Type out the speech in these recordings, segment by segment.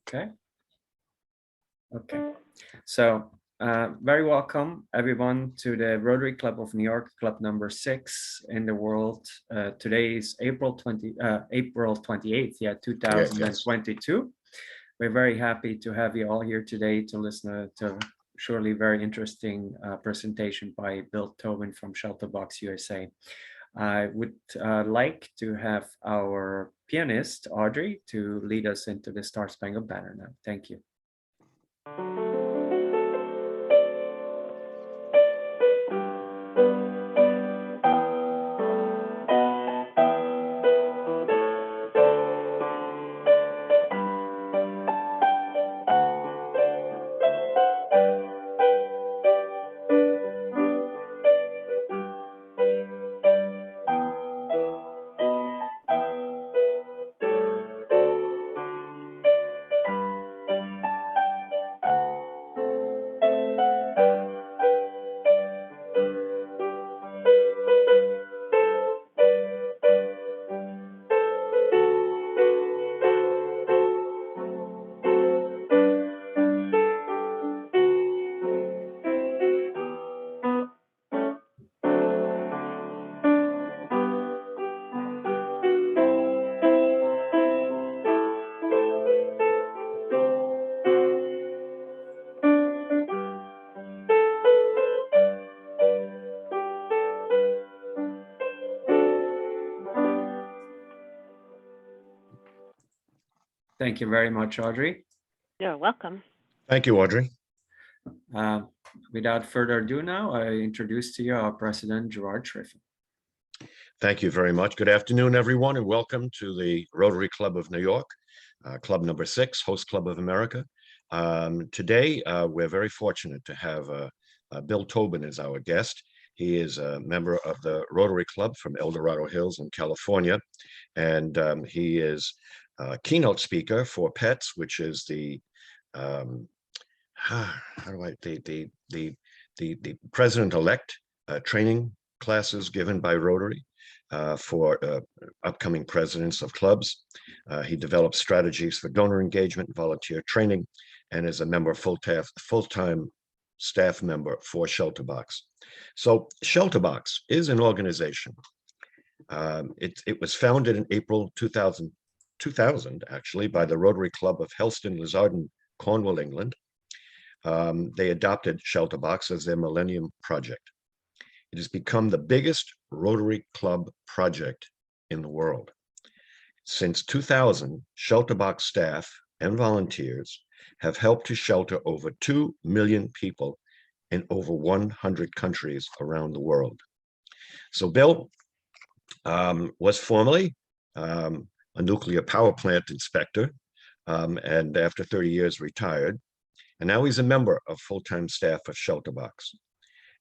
Okay. Okay. So very welcome everyone to the Rotary Club of New York, club number 6 in the world. Today is April 28th, 2022. We're very happy to have you all here today to listen to surely very interesting presentation by Bill Tobin from ShelterBox USA. I would like to have our pianist, Audrey, to lead us into the Star Spangled Banner now. Thank you. Thank you very much, Audrey. You're welcome. Thank you, Audrey. Without further ado now, I introduce to you our president, Gerard Triffin. Thank you very much. Good afternoon, everyone, and welcome to the Rotary Club of New York, club number 6, host club of America. Today, we're very fortunate to have Bill Tobin as our guest. He is a member of the Rotary Club from El Dorado Hills in California, and he is keynote speaker for PETS, which is the the president-elect training classes given by Rotary for upcoming presidents of clubs. He develops strategies for donor engagement, volunteer training, and is a member, full-time staff member for ShelterBox. So ShelterBox is an organization. It was founded in April 2000 actually, by the Rotary Club of Helston, Lizarden, Cornwall, England. They adopted ShelterBox as their Millennium Project. It has become the biggest Rotary Club project in the world. Since 2000, ShelterBox staff and volunteers have helped to shelter over 2 million people in over 100 countries around the world. So Bill was formerly a nuclear power plant inspector, and after 30 years retired. And now he's a member of full-time staff of ShelterBox.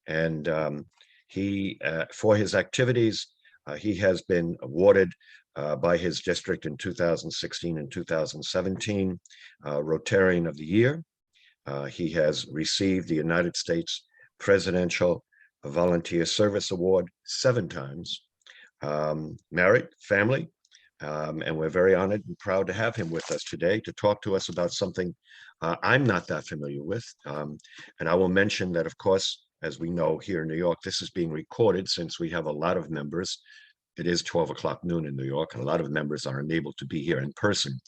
And he, for his activities, he has been awarded by his district in 2016 and 2017, Rotarian of the Year. He has received the United States Presidential Volunteer Service Award 7 times, married, family, and we're very honored and proud to have him with us today to talk to us about something I'm not that familiar with. And I will mention that, of course, as we know here in New York, this is being recorded since we have a lot of members. It is 12 o'clock noon in New York, and a lot of members are unable to be here in person.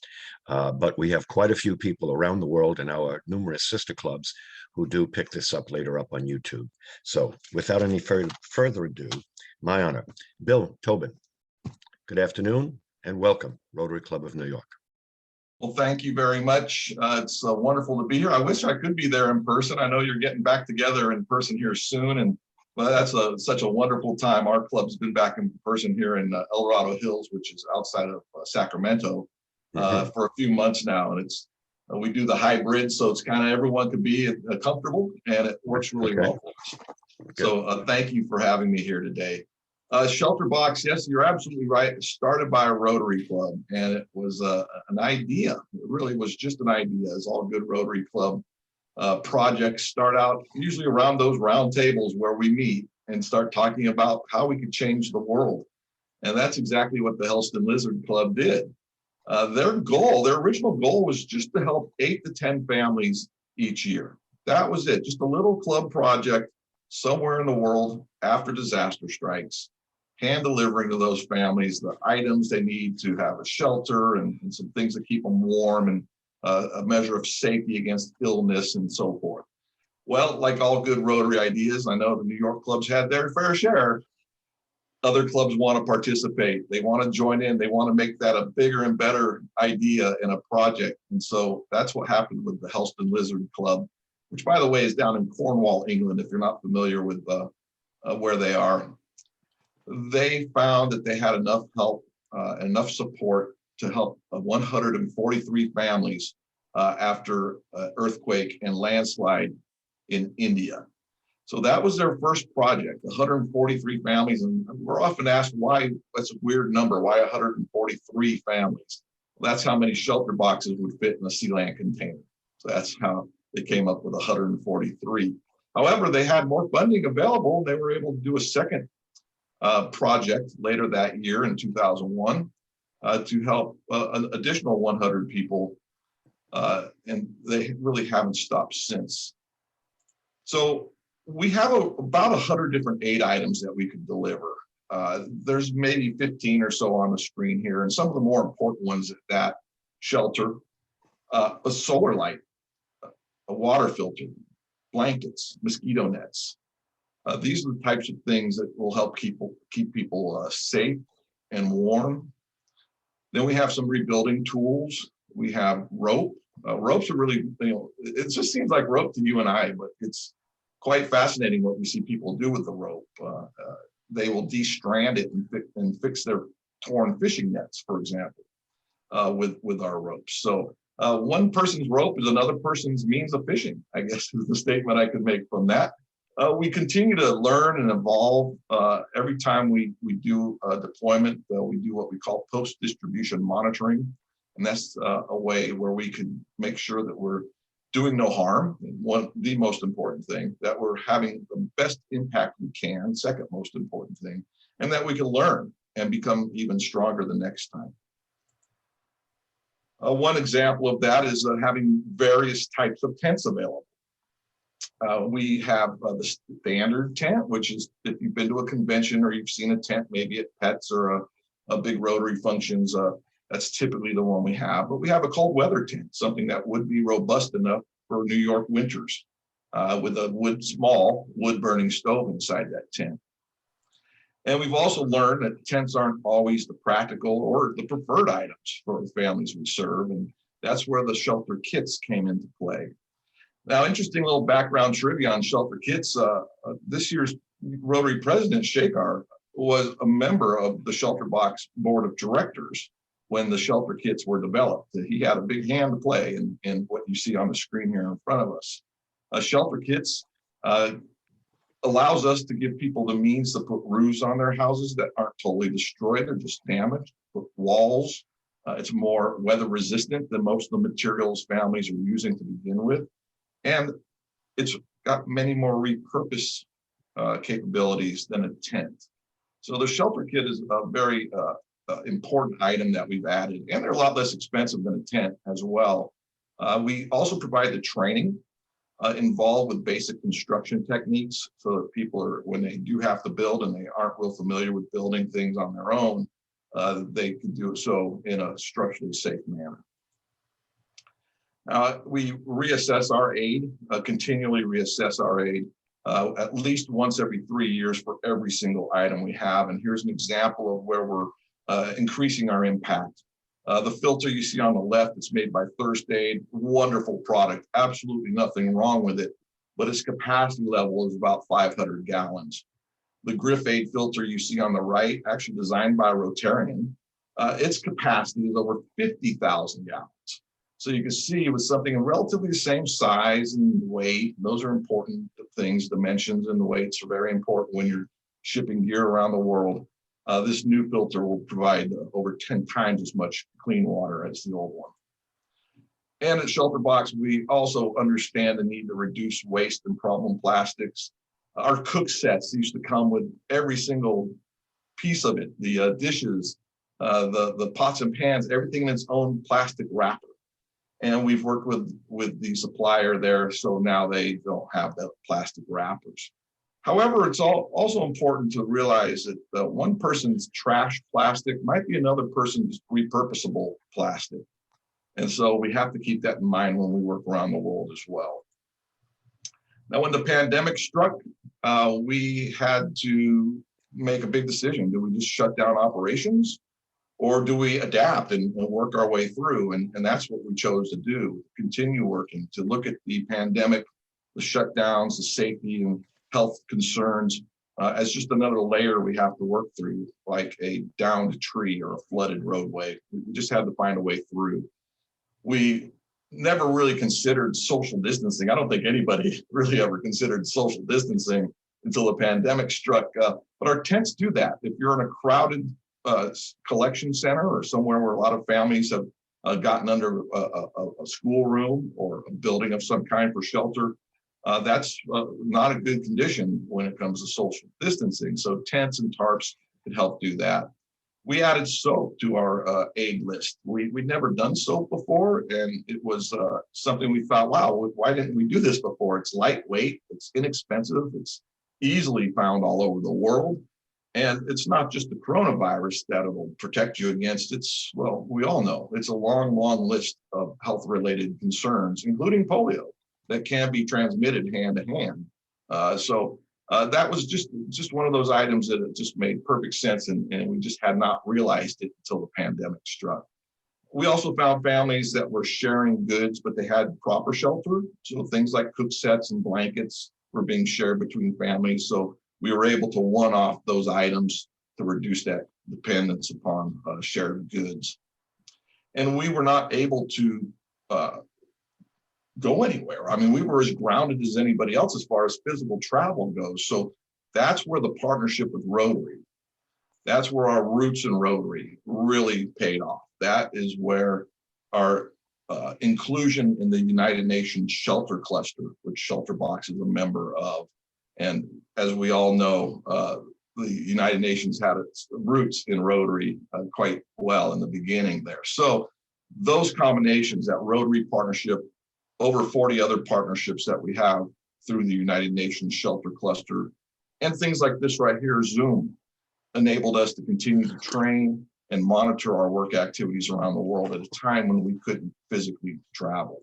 But we have quite a few people around the world in our numerous sister clubs who do pick this up later up on YouTube. So without any further ado, my honor, Bill Tobin. Good afternoon and welcome, Rotary Club of New York. Well, thank you very much. It's wonderful to be here. I wish I could be there in person. I know you're getting back together in person here soon, and well, that's such a wonderful time. Our club's been back in person here in El Dorado Hills, which is outside of Sacramento, for a few months now, and it's we do the hybrid, so it's kind of everyone can be comfortable, and it works really well for us. So thank you for having me here today. ShelterBox, yes, you're absolutely right. It started by a Rotary Club, and it was an idea. It really was just an idea, as all good Rotary Club projects start out usually around those round tables where we meet and start talking about how we could change the world. And that's exactly what the Helston Lizard Club did. Their original goal was just to help 8 to 10 families each year. That was it, just a little club project somewhere in the world after disaster strikes, hand delivering to those families the items they need to have a shelter and some things to keep them warm and a measure of safety against illness and so forth. Well, like all good Rotary ideas, I know the New York clubs had their fair share. Other clubs want to participate. They want to join in. They want to make that a bigger and better idea in a project. And so that's what happened with the Helston Lizard Club, which, by the way, is down in Cornwall, England, if you're not familiar with where they are. They found that they had enough help, enough support to help 143 families after earthquake and landslide in India. So that was their first project, 143 families. And we're often asked why, that's a weird number, why 143 families? Well, that's how many shelter boxes would fit in a Sealand container. So that's how they came up with 143. However, they had more funding available. They were able to do a second project later that year in 2001 to help an additional 100 people. And they really haven't stopped since. So we have about 100 different aid items that we could deliver. There's maybe 15 or so on the screen here. And some of the more important ones at that: shelter, a solar light, a water filter, blankets, mosquito nets. These are the types of things that will help keep people safe and warm. Then we have some rebuilding tools. We have rope. Ropes are really, it just seems like rope to you and I, but it's quite fascinating what we see people do with the rope. They will de-strand it and fix their torn fishing nets, for example, with our ropes. So one person's rope is another person's means of fishing, I guess is the statement I could make from that. We continue to learn and evolve. Every time we do a deployment, we do what we call post-distribution monitoring. And that's a way where we can make sure that we're doing no harm. The most important thing, that we're having the best impact we can, second most important thing, and that we can learn and become even stronger the next time. One example of that is having various types of tents available. We have the standard tent, which is if you've been to a convention or you've seen a tent, maybe at Pets or a big Rotary functions, that's typically the one we have. But we have a cold weather tent, something that would be robust enough for New York winters, with a small wood burning stove inside that tent. And we've also learned that tents aren't always the practical or the preferred items for the families we serve. And that's where the shelter kits came into play. Now, interesting little background trivia on shelter kits. This year's Rotary President, Shekar, was a member of the ShelterBox Board of Directors when the shelter kits were developed. He had a big hand to play in what you see on the screen here in front of us. Shelter kits allows us to give people the means to put roofs on their houses that aren't totally destroyed or just damaged, put walls. It's more weather resistant than most of the materials families are using to begin with. And it's got many more repurpose capabilities than a tent. So the shelter kit is a very important item that we've added, and they're a lot less expensive than a tent as well. We also provide the training involved with basic construction techniques so that people are, when they do have to build and they aren't real familiar with building things on their own, they can do so in a structurally safe manner. We reassess our aid, continually reassess our aid, at least once every 3 years for every single item we have. And here's an example of where we're increasing our impact. The filter you see on the left, it's made by Thirst Aid, wonderful product, absolutely nothing wrong with it, but its capacity level is about 500 gallons. The Griff Aid filter you see on the right, actually designed by a Rotarian, its capacity is over 50,000 gallons. So you can see with something in relatively the same size and weight, those are important things, dimensions and the weights are very important when you're shipping gear around the world. This new filter will provide over 10 times as much clean water as the old one. And at ShelterBox, we also understand the need to reduce waste and problem plastics. Our cook sets used to come with every single piece of it, the dishes, the pots and pans, everything in its own plastic wrapper. And we've worked with the supplier there, so now they don't have the plastic wrappers. However, it's also important to realize that one person's trash plastic might be another person's repurposable plastic. And so we have to keep that in mind when we work around the world as well. Now, when the pandemic struck, we had to make a big decision. Do we just shut down operations, or do we adapt and work our way through? And that's what we chose to do, continue working to look at the pandemic, the shutdowns, the safety and health concerns as just another layer we have to work through, like a downed tree or a flooded roadway. We just had to find a way through. We never really considered social distancing. I don't think anybody really ever considered social distancing until the pandemic struck. But our tents do that. If you're in a crowded collection center or somewhere where a lot of families have gotten under a schoolroom or a building of some kind for shelter, that's not a good condition when it comes to social distancing. So tents and tarps could help do that. We added soap to our aid list. We'd never done soap before, and it was something we thought, wow, why didn't we do this before? It's lightweight, it's inexpensive, it's easily found all over the world. And it's not just the coronavirus that it'll protect you against. It's, well, we all know, it's a long, long list of health-related concerns, including polio, that can be transmitted hand to hand. So that was just one of those items that it just made perfect sense, and we just had not realized it until the pandemic struck. We also found families that were sharing goods, but they had proper shelter. So things like cook sets and blankets were being shared between families. So we were able to one-off those items to reduce that dependence upon shared goods. And we were not able to go anywhere. I mean, we were as grounded as anybody else as far as physical travel goes. So that's where the partnership with Rotary, that's where our roots in Rotary really paid off. That is where our inclusion in the United Nations Shelter Cluster, which ShelterBox is a member of. And as we all know, the United Nations had its roots in Rotary quite well in the beginning there. So those combinations, that Rotary partnership, over 40 other partnerships that we have through the United Nations Shelter Cluster, and things like this right here, Zoom, enabled us to continue to train and monitor our work activities around the world at a time when we couldn't physically travel.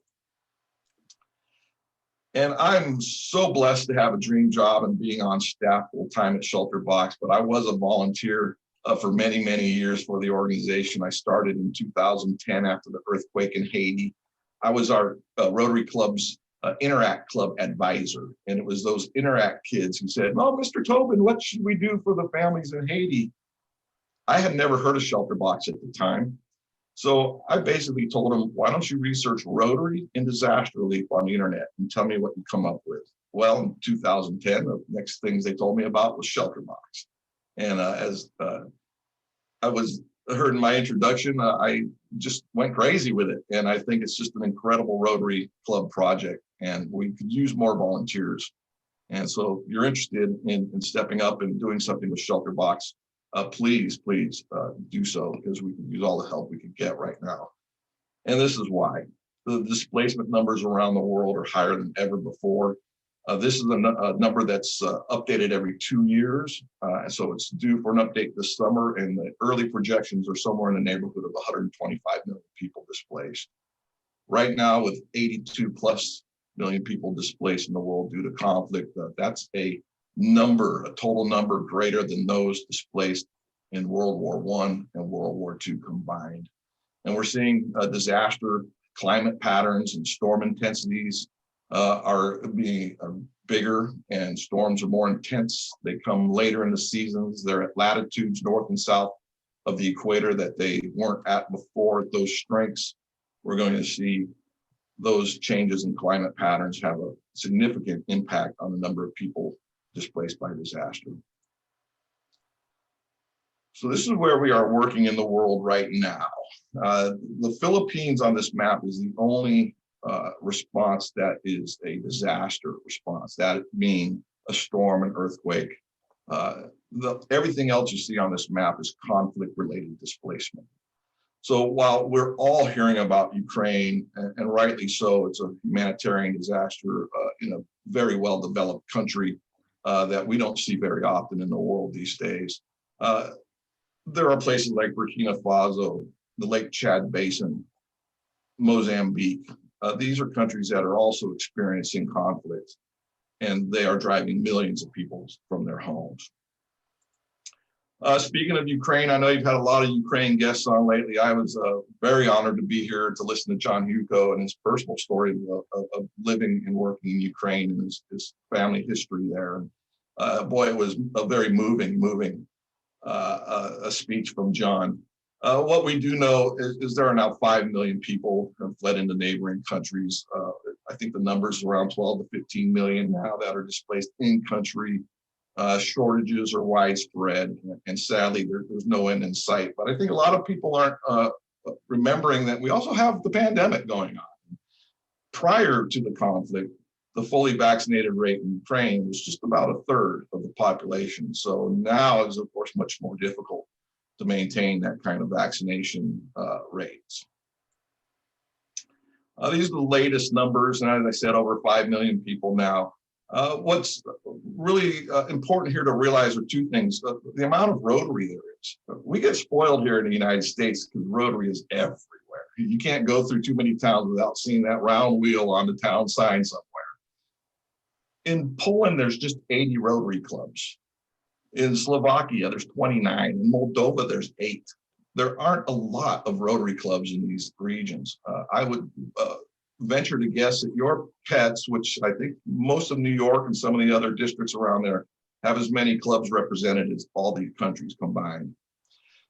And I'm so blessed to have a dream job and being on staff full time at ShelterBox, but I was a volunteer for many, many years for the organization. I started in 2010 after the earthquake in Haiti. I was our Rotary Club's Interact Club advisor. And it was those Interact kids who said, "Oh, Mr. Tobin, what should we do for the families in Haiti?" I had never heard of ShelterBox at the time. So I basically told them, why don't you research Rotary and disaster relief on the internet and tell me what you come up with? Well, in 2010, the next things they told me about was ShelterBox. And as I was heard in my introduction, I just went crazy with it. And I think it's just an incredible Rotary Club project, and we could use more volunteers. And so if you're interested in stepping up and doing something with ShelterBox, please do so, because we can use all the help we can get right now. And this is why. The displacement numbers around the world are higher than ever before. This is a number that's updated every 2 years. So it's due for an update this summer, and the early projections are somewhere in the neighborhood of 125 million people displaced. Right now, with 82 plus million people displaced in the world due to conflict, that's a total number greater than those displaced in World War I and World War II combined. And we're seeing disaster climate patterns and storm intensities are being bigger, and storms are more intense. They come later in the seasons. They're at latitudes north and south of the equator that they weren't at before. Those strengths, we're going to see those changes in climate patterns have a significant impact on the number of people displaced by disaster. So this is where we are working in the world right now. The Philippines on this map is the only response that is a disaster response, that being a storm, an earthquake. The everything else you see on this map is conflict-related displacement. So while we're all hearing about Ukraine, and rightly so, it's a humanitarian disaster in a very well-developed country that we don't see very often in the world these days. There are places like Burkina Faso, the Lake Chad Basin, Mozambique. These are countries that are also experiencing conflict, and they are driving millions of people from their homes. Speaking of Ukraine, I know you've had a lot of Ukraine guests on lately. I was very honored to be here to listen to John Hugo and his personal story of living and working in Ukraine and his family history there. And boy, it was a very moving a speech from John. What we do know is there are now 5 million people who have fled into neighboring countries. I think the number's around 12 to 15 million now that are displaced in country. Shortages are widespread, and sadly, there's no end in sight. But I think a lot of people aren't remembering that we also have the pandemic going on. Prior to the conflict, the fully vaccinated rate in Ukraine was just about a third of the population. So now it's, of course, much more difficult to maintain that kind of vaccination rates. These are the latest numbers, and as I said, over 5 million people now. What's really important here to realize are two things. The amount of Rotary there is. We get spoiled here in the United States because Rotary is everywhere. You can't go through too many towns without seeing that round wheel on the town sign somewhere. In Poland, there's just 80 Rotary clubs. In Slovakia, there's 29. In Moldova, there's 8. There aren't a lot of Rotary clubs in these regions. I would venture to guess that your pets, which I think most of New York and some of the other districts around there have as many clubs represented as all these countries combined.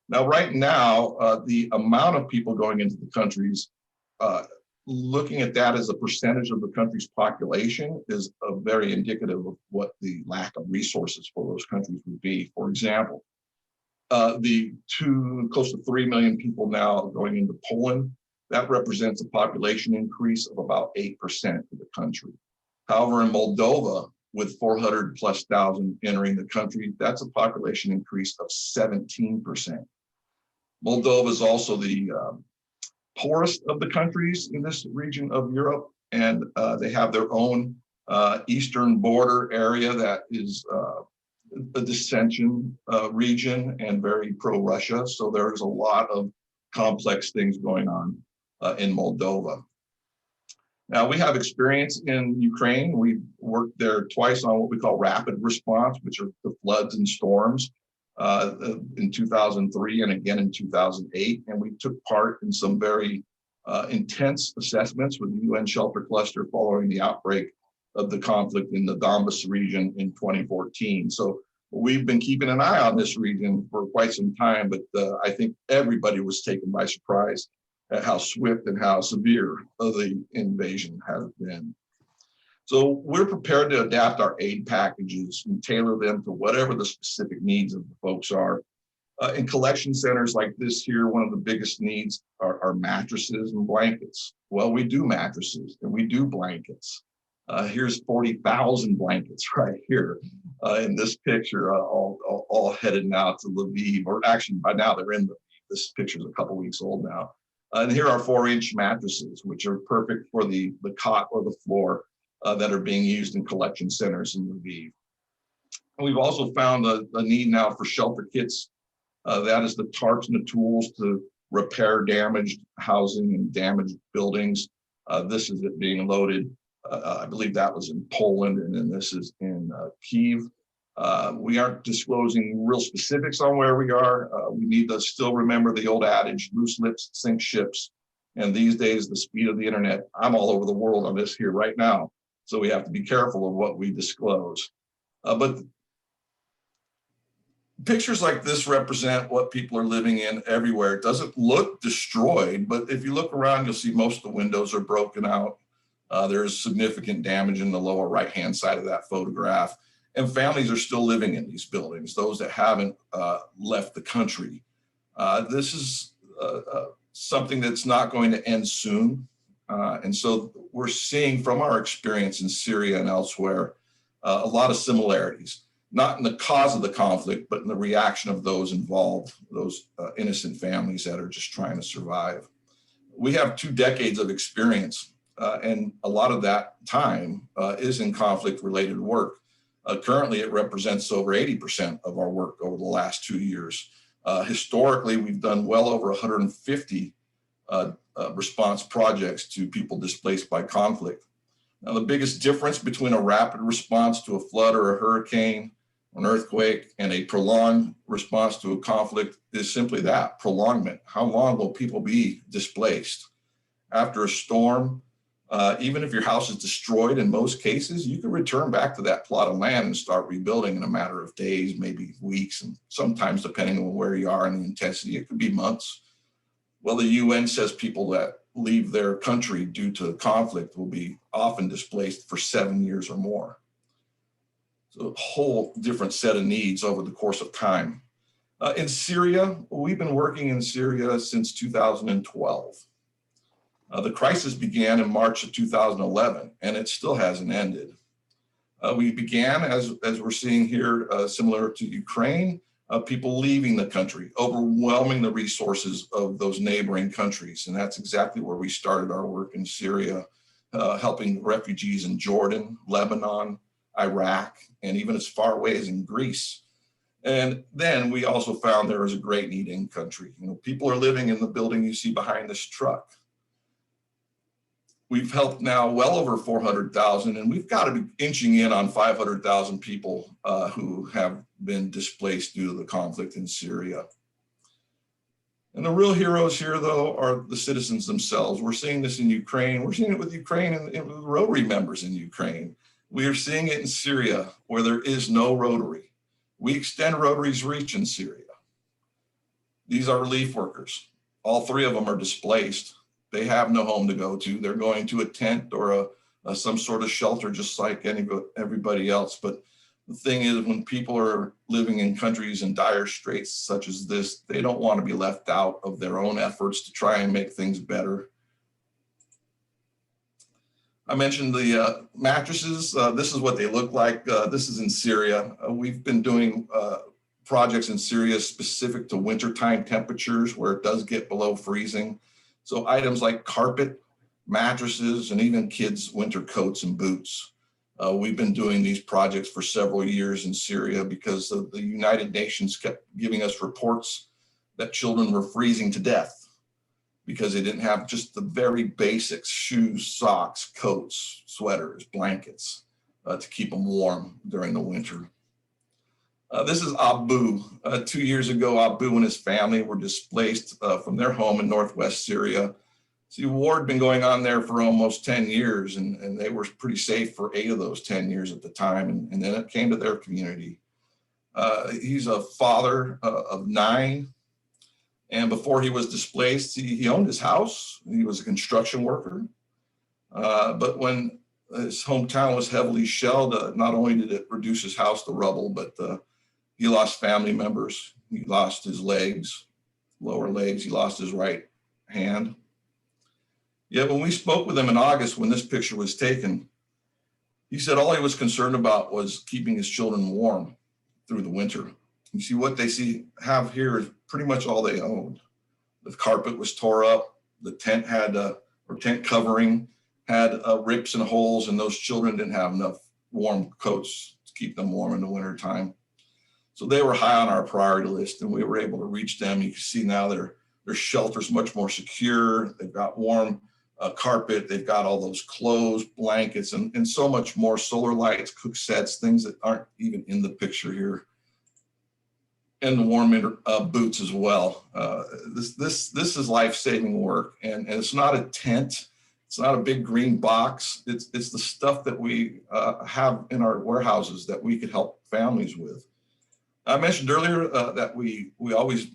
Now, right now, the amount of people going into the countries, looking at that as a percentage of the country's population is very indicative of what the lack of resources for those countries would be. For example, the close to 3 million people now going into Poland, that represents a population increase of about 8% of the country. However, in Moldova, with 400,000+ entering the country, that's a population increase of 17%. Moldova is also the poorest of the countries in this region of Europe, and they have their own eastern border area that is a dissension region and very pro-Russia. So there's a lot of complex things going on in Moldova. Now, we have experience in Ukraine. We worked there twice on what we call rapid response, which are the floods and storms in 2003 and again in 2008. And we took part in some very intense assessments with the UN Shelter Cluster following the outbreak of the conflict in the Donbas region in 2014. So we've been keeping an eye on this region for quite some time, but I think everybody was taken by surprise at how swift and how severe the invasion has been. So we're prepared to adapt our aid packages and tailor them to whatever the specific needs of the folks are. In collection centers like this here, one of the biggest needs are mattresses and blankets. Well, we do mattresses and we do blankets. Here's 40,000 blankets right here in this picture, all headed now to Lviv, or actually by now they're in Lviv. This picture is a couple weeks old now. And here are 4-inch mattresses, which are perfect for the cot or the floor that are being used in collection centers in Lviv. We've also found a need now for shelter kits. That is the tarps and the tools to repair damaged housing and damaged buildings. This is it being loaded. I believe that was in Poland, and then this is in Kyiv. We aren't disclosing real specifics on where we are. We need to still remember the old adage, loose lips sink ships. And these days, the speed of the internet, I'm all over the world on this here right now. So we have to be careful of what we disclose. But pictures like this represent what people are living in everywhere. It doesn't look destroyed, but if you look around, you'll see most of the windows are broken out. There's significant damage in the lower right-hand side of that photograph. And families are still living in these buildings, those that haven't left the country. This is something that's not going to end soon. And so we're seeing from our experience in Syria and elsewhere, a lot of similarities. not in the cause of the conflict, but in the reaction of those involved, those innocent families that are just trying to survive. We have 2 decades of experience, and a lot of that time is in conflict-related work. Currently, it represents over 80% of our work over the last 2 years. Historically, we've done well over 150 response projects to people displaced by conflict. Now, the biggest difference between a rapid response to a flood or a hurricane, an earthquake, and a prolonged response to a conflict is simply that, prolongment. How long will people be displaced? After a storm, even if your house is destroyed, in most cases, you can return back to that plot of land and start rebuilding in a matter of days, maybe weeks, and sometimes, depending on where you are and the intensity, it could be months. Well, the UN says people that leave their country due to conflict will be often displaced for 7 years or more. So a whole different set of needs over the course of time. In Syria, we've been working in Syria since 2012. The crisis began in March of 2011, and it still hasn't ended. We began, as we're seeing here, similar to Ukraine, people leaving the country, overwhelming the resources of those neighboring countries. And that's exactly where we started our work in Syria, helping refugees in Jordan, Lebanon, Iraq, and even as far away as in Greece. And then we also found there was a great need in country. You know, people are living in the building you see behind this truck. We've helped now well over 400,000, and we've got to be inching in on 500,000 people who have been displaced due to the conflict in Syria. And the real heroes here, though, are the citizens themselves. We're seeing this in Ukraine. We're seeing it with Ukraine and with Rotary members in Ukraine. We are seeing it in Syria, where there is no Rotary. We extend Rotary's reach in Syria. These are relief workers. All 3 of them are displaced. They have no home to go to. They're going to a tent or some sort of shelter, just like everybody else. But the thing is, when people are living in countries in dire straits such as this, they don't want to be left out of their own efforts to try and make things better. I mentioned the mattresses. This is what they look like. This is in Syria. We've been doing projects in Syria specific to wintertime temperatures where it does get below freezing. So items like carpet, mattresses, and even kids' winter coats and boots. We've been doing these projects for several years in Syria because the United Nations kept giving us reports that children were freezing to death because they didn't have just the very basics: shoes, socks, coats, sweaters, blankets to keep them warm during the winter. This is Abu. 2 years ago, Abu and his family were displaced from their home in northwest Syria. See, war had been going on there for almost 10 years, and they were pretty safe for 8 of those 10 years at the time, and then it came to their community. He's a father of 9, and before he was displaced, he owned his house. He was a construction worker, but when his hometown was heavily shelled, not only did it reduce his house to rubble, but he lost family members. He lost his legs, lower legs. He lost his right hand. Yet when we spoke with him in August, when this picture was taken, he said all he was concerned about was keeping his children warm through the winter. You see, what they have here is pretty much all they owned. The carpet was tore up. The tent tent covering had rips and holes, and those children didn't have enough warm coats to keep them warm in the winter time. So they were high on our priority list, and we were able to reach them. You can see now their shelter's much more secure. They've got warm carpet. They've got all those clothes, blankets, and so much more: solar lights, cook sets, things that aren't even in the picture here, and the warm boots as well. This is life-saving work, and it's not a tent. It's not a big green box. It's the stuff that we have in our warehouses that we could help families with. I mentioned earlier that we always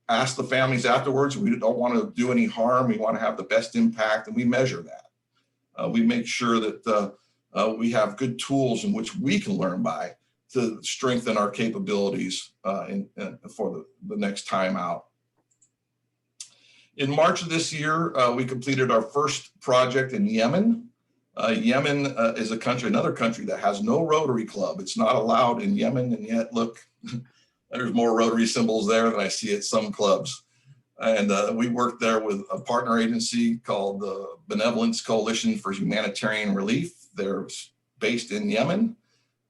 ask the families afterwards. We don't want to do any harm. We want to have the best impact, and we measure that. We make sure that we have good tools in which we can learn by to strengthen our capabilities for the next time out. In March of this year, we completed our first project in Yemen. Yemen is another country that has no Rotary Club. It's not allowed in Yemen, and yet look, there's more Rotary symbols there than I see at some clubs. And we worked there with a partner agency called the Benevolence Coalition for Humanitarian Relief. They're based in Yemen.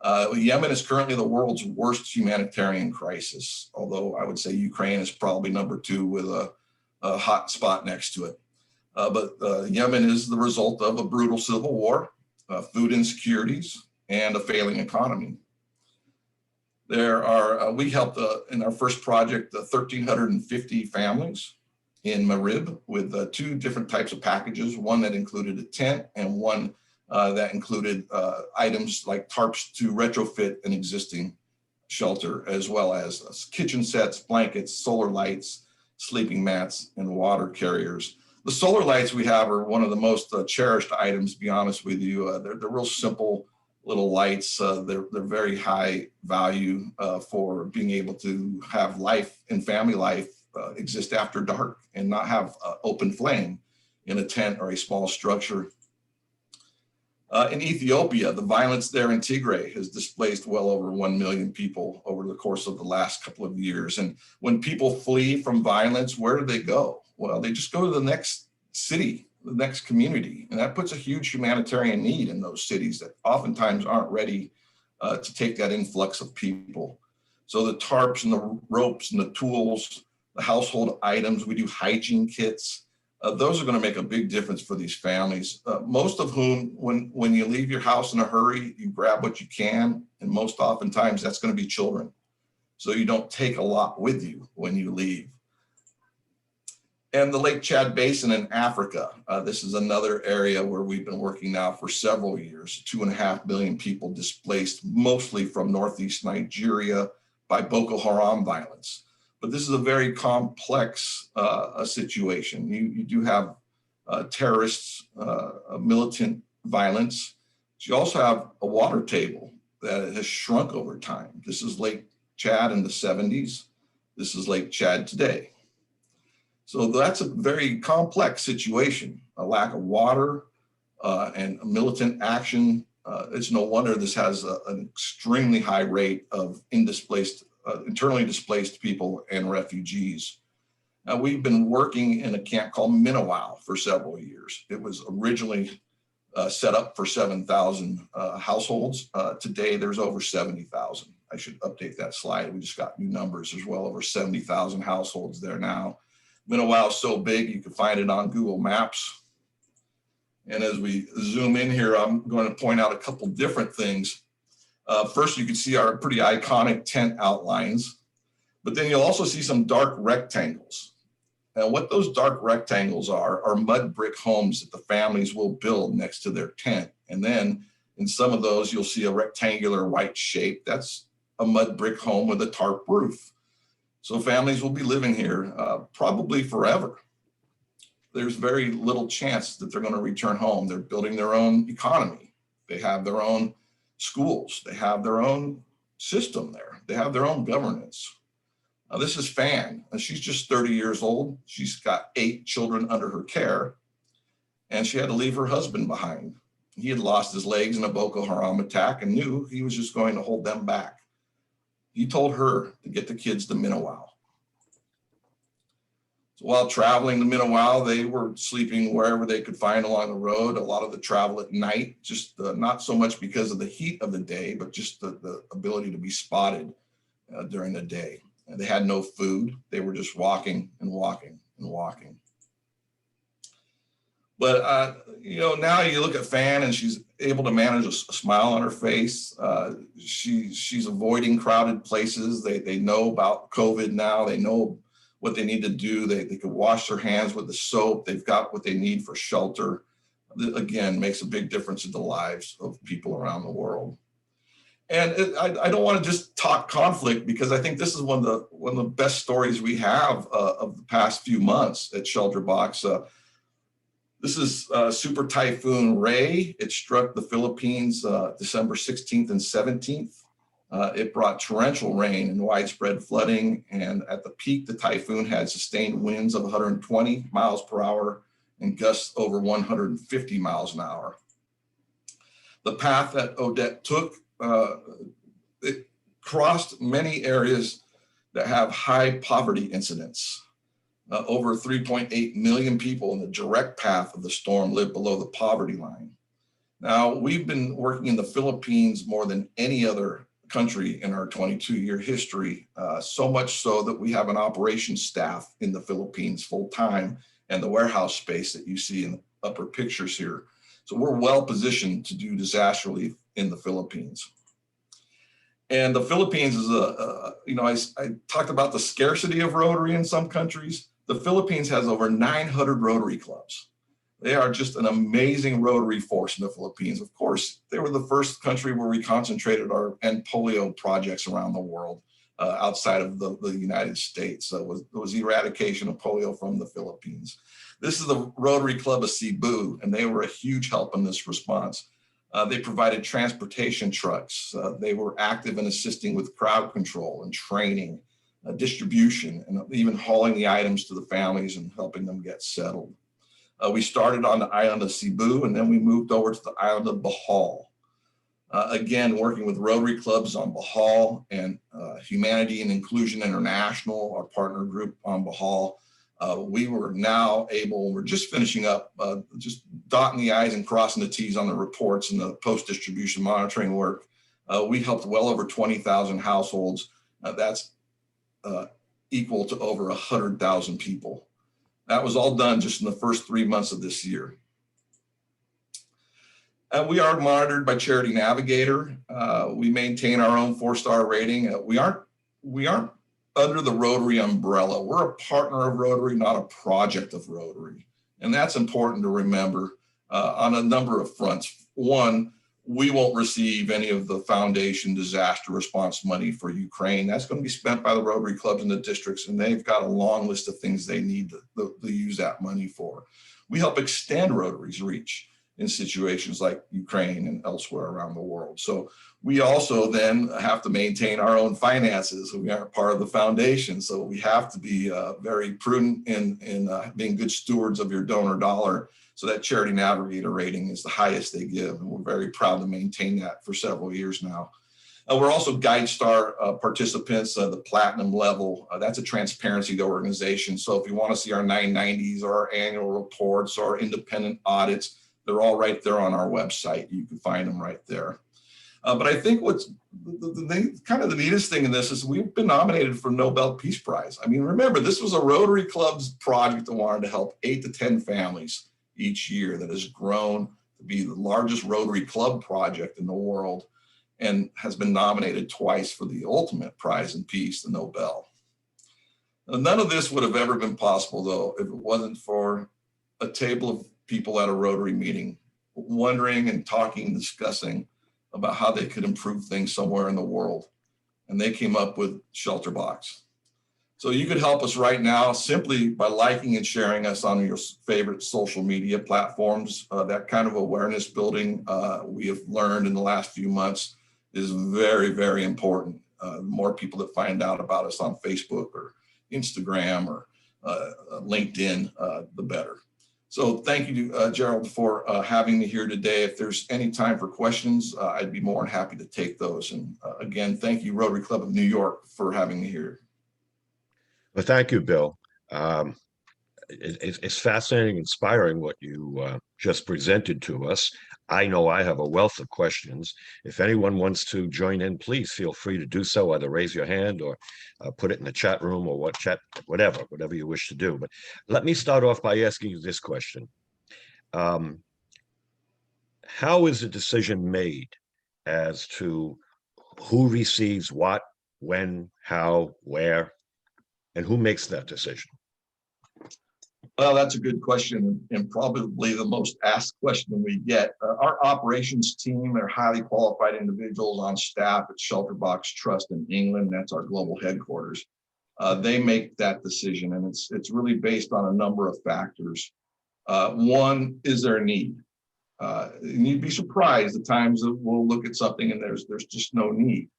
Yemen is currently the world's worst humanitarian crisis, although I would say Ukraine is probably number 2 with a hot spot next to it. But Yemen is the result of a brutal civil war, food insecurities, and a failing economy. There are, we helped in our first project, 1,350 families in Marib with 2 different types of packages, one that included a tent and one that included items like tarps to retrofit an existing shelter, as well as kitchen sets, blankets, solar lights, sleeping mats, and water carriers. The solar lights we have are one of the most cherished items, to be honest with you. They're real simple little lights. They're very high value for being able to have life and family life exist after dark and not have open flame in a tent or a small structure. In Ethiopia, the violence there in Tigray has displaced well over 1 million people over the course of the last couple of years. And when people flee from violence, where do they go? Well, they just go to the next city, the next community. And that puts a huge humanitarian need in those cities that oftentimes aren't ready to take that influx of people. So the tarps and the ropes and the tools, the household items, we do hygiene kits. Those are going to make a big difference for these families, most of whom, when you leave your house in a hurry, you grab what you can, and most oftentimes that's going to be children. So you don't take a lot with you when you leave. And the Lake Chad Basin in Africa, this is another area where we've been working now for several years. 2.5 million people displaced, mostly from Northeast Nigeria by Boko Haram violence. But this is a very complex situation. You do have terrorists, militant violence. But you also have a water table that has shrunk over time. This is Lake Chad in the 70s. This is Lake Chad today. So that's a very complex situation, a lack of water and militant action. It's no wonder this has an extremely high rate of internally displaced people and refugees. Now, we've been working in a camp called Minawao for several years. It was originally set up for 7,000 households. Today, there's over 70,000. I should update that slide. We just got new numbers. There's well over 70,000 households there now. Minawao is so big, you can find it on Google Maps. And as we zoom in here, I'm going to point out a couple different things. First, you can see our pretty iconic tent outlines, but then you'll also see some dark rectangles. And what those dark rectangles are mud brick homes that the families will build next to their tent. And then in some of those, you'll see a rectangular white shape. That's a mud brick home with a tarp roof. So families will be living here probably forever. There's very little chance that they're going to return home. They're building their own economy. They have their own schools. They have their own system there. They have their own governance. This is Fan. She's just 30 years old. She's got 8 children under her care, and she had to leave her husband behind. He had lost his legs in a Boko Haram attack and knew he was just going to hold them back. He told her to get the kids to Minawao. So while traveling to Minawao, they were sleeping wherever they could find along the road. A lot of the travel at night, just not so much because of the heat of the day, but just the ability to be spotted during the day. And they had no food. They were just walking and walking and walking. But, now you look at Fan and she's able to manage a smile on her face. She's avoiding crowded places. They know about COVID now. They know what they need to do. They can wash their hands with the soap. They've got what they need for shelter. Again, makes a big difference in the lives of people around the world. And I don't want to just talk conflict, because I think this is one of the best stories we have of the past few months at ShelterBox. This is Super Typhoon Ray. It struck the Philippines December 16th and 17th. It brought torrential rain and widespread flooding. And at the peak, the typhoon had sustained winds of 120 miles per hour and gusts over 150 miles an hour. The path that Odette took, it crossed many areas that have high poverty incidence. Over 3.8 million people in the direct path of the storm live below the poverty line. Now, we've been working in the Philippines more than any other country in our 22-year history, so much so that we have an operations staff in the Philippines full-time, and the warehouse space that you see in the upper pictures here. So we're well positioned to do disaster relief in the Philippines. And the Philippines is I talked about the scarcity of Rotary in some countries. The Philippines has over 900 Rotary clubs. They are just an amazing Rotary force in the Philippines. Of course, they were the first country where we concentrated our end polio projects around the world, outside of the United States. So it was the eradication of polio from the Philippines. This is the Rotary Club of Cebu, and they were a huge help in this response. They provided transportation trucks. They were active in assisting with crowd control and training, distribution, and even hauling the items to the families and helping them get settled. We started on the island of Cebu, and then we moved over to the island of Bohol. Again, working with Rotary clubs on Bohol and Humanity and Inclusion International, our partner group on Bohol. We were now able, we're just finishing up, just dotting the I's and crossing the T's on the reports and the post-distribution monitoring work. We helped well over 20,000 households. That's equal to over 100,000 people. That was all done just in the first 3 months of this year. We are monitored by Charity Navigator. We maintain our own 4-star rating. We aren't under the Rotary umbrella. We're a partner of Rotary, not a project of Rotary. And that's important to remember on a number of fronts. One, we won't receive any of the foundation disaster response money for Ukraine. That's going to be spent by the Rotary clubs in the districts, and they've got a long list of things they need to use that money for. We help extend Rotary's reach in situations like Ukraine and elsewhere around the world. So we also then have to maintain our own finances. We aren't part of the foundation, so we have to be very prudent in being good stewards of your donor dollar. So that Charity Navigator rating is the highest they give, and we're very proud to maintain that for several years now. We're also GuideStar participants, the platinum level. That's a transparency organization. So if you want to see our 990s or our annual reports or our independent audits, they're all right there on our website. You can find them right there. But I think what's kind of the neatest thing in this is we've been nominated for Nobel Peace Prize. I mean, remember, this was a Rotary Club's project that wanted to help 8 to 10 families each year that has grown to be the largest Rotary Club project in the world and has been nominated twice for the ultimate prize in peace, the Nobel. None of this would have ever been possible, though, if it wasn't for a table of people at a Rotary meeting wondering and talking and discussing about how they could improve things somewhere in the world. And they came up with ShelterBox. So you could help us right now simply by liking and sharing us on your favorite social media platforms. That kind of awareness building we have learned in the last few months is very, very important. The more people that find out about us on Facebook or Instagram or LinkedIn, the better. So thank you, Gerald, for having me here today. If there's any time for questions, I'd be more than happy to take those. And again, thank you, Rotary Club of New York, for having me here. Well, thank you, Bill. It's fascinating, inspiring what you just presented to us. I know I have a wealth of questions. If anyone wants to join in, please feel free to do so. Either raise your hand or put it in the chat room or whatever you wish to do. But let me start off by asking you this question. How is the decision made as to who receives what, when, how, where, and who makes that decision? Well, that's a good question, and probably the most asked question we get. Our operations team are highly qualified individuals on staff at ShelterBox Trust in England. That's our global headquarters. They make that decision, and it's really based on a number of factors. One, is there a need? And you'd be surprised at times that we'll look at something and there's just no need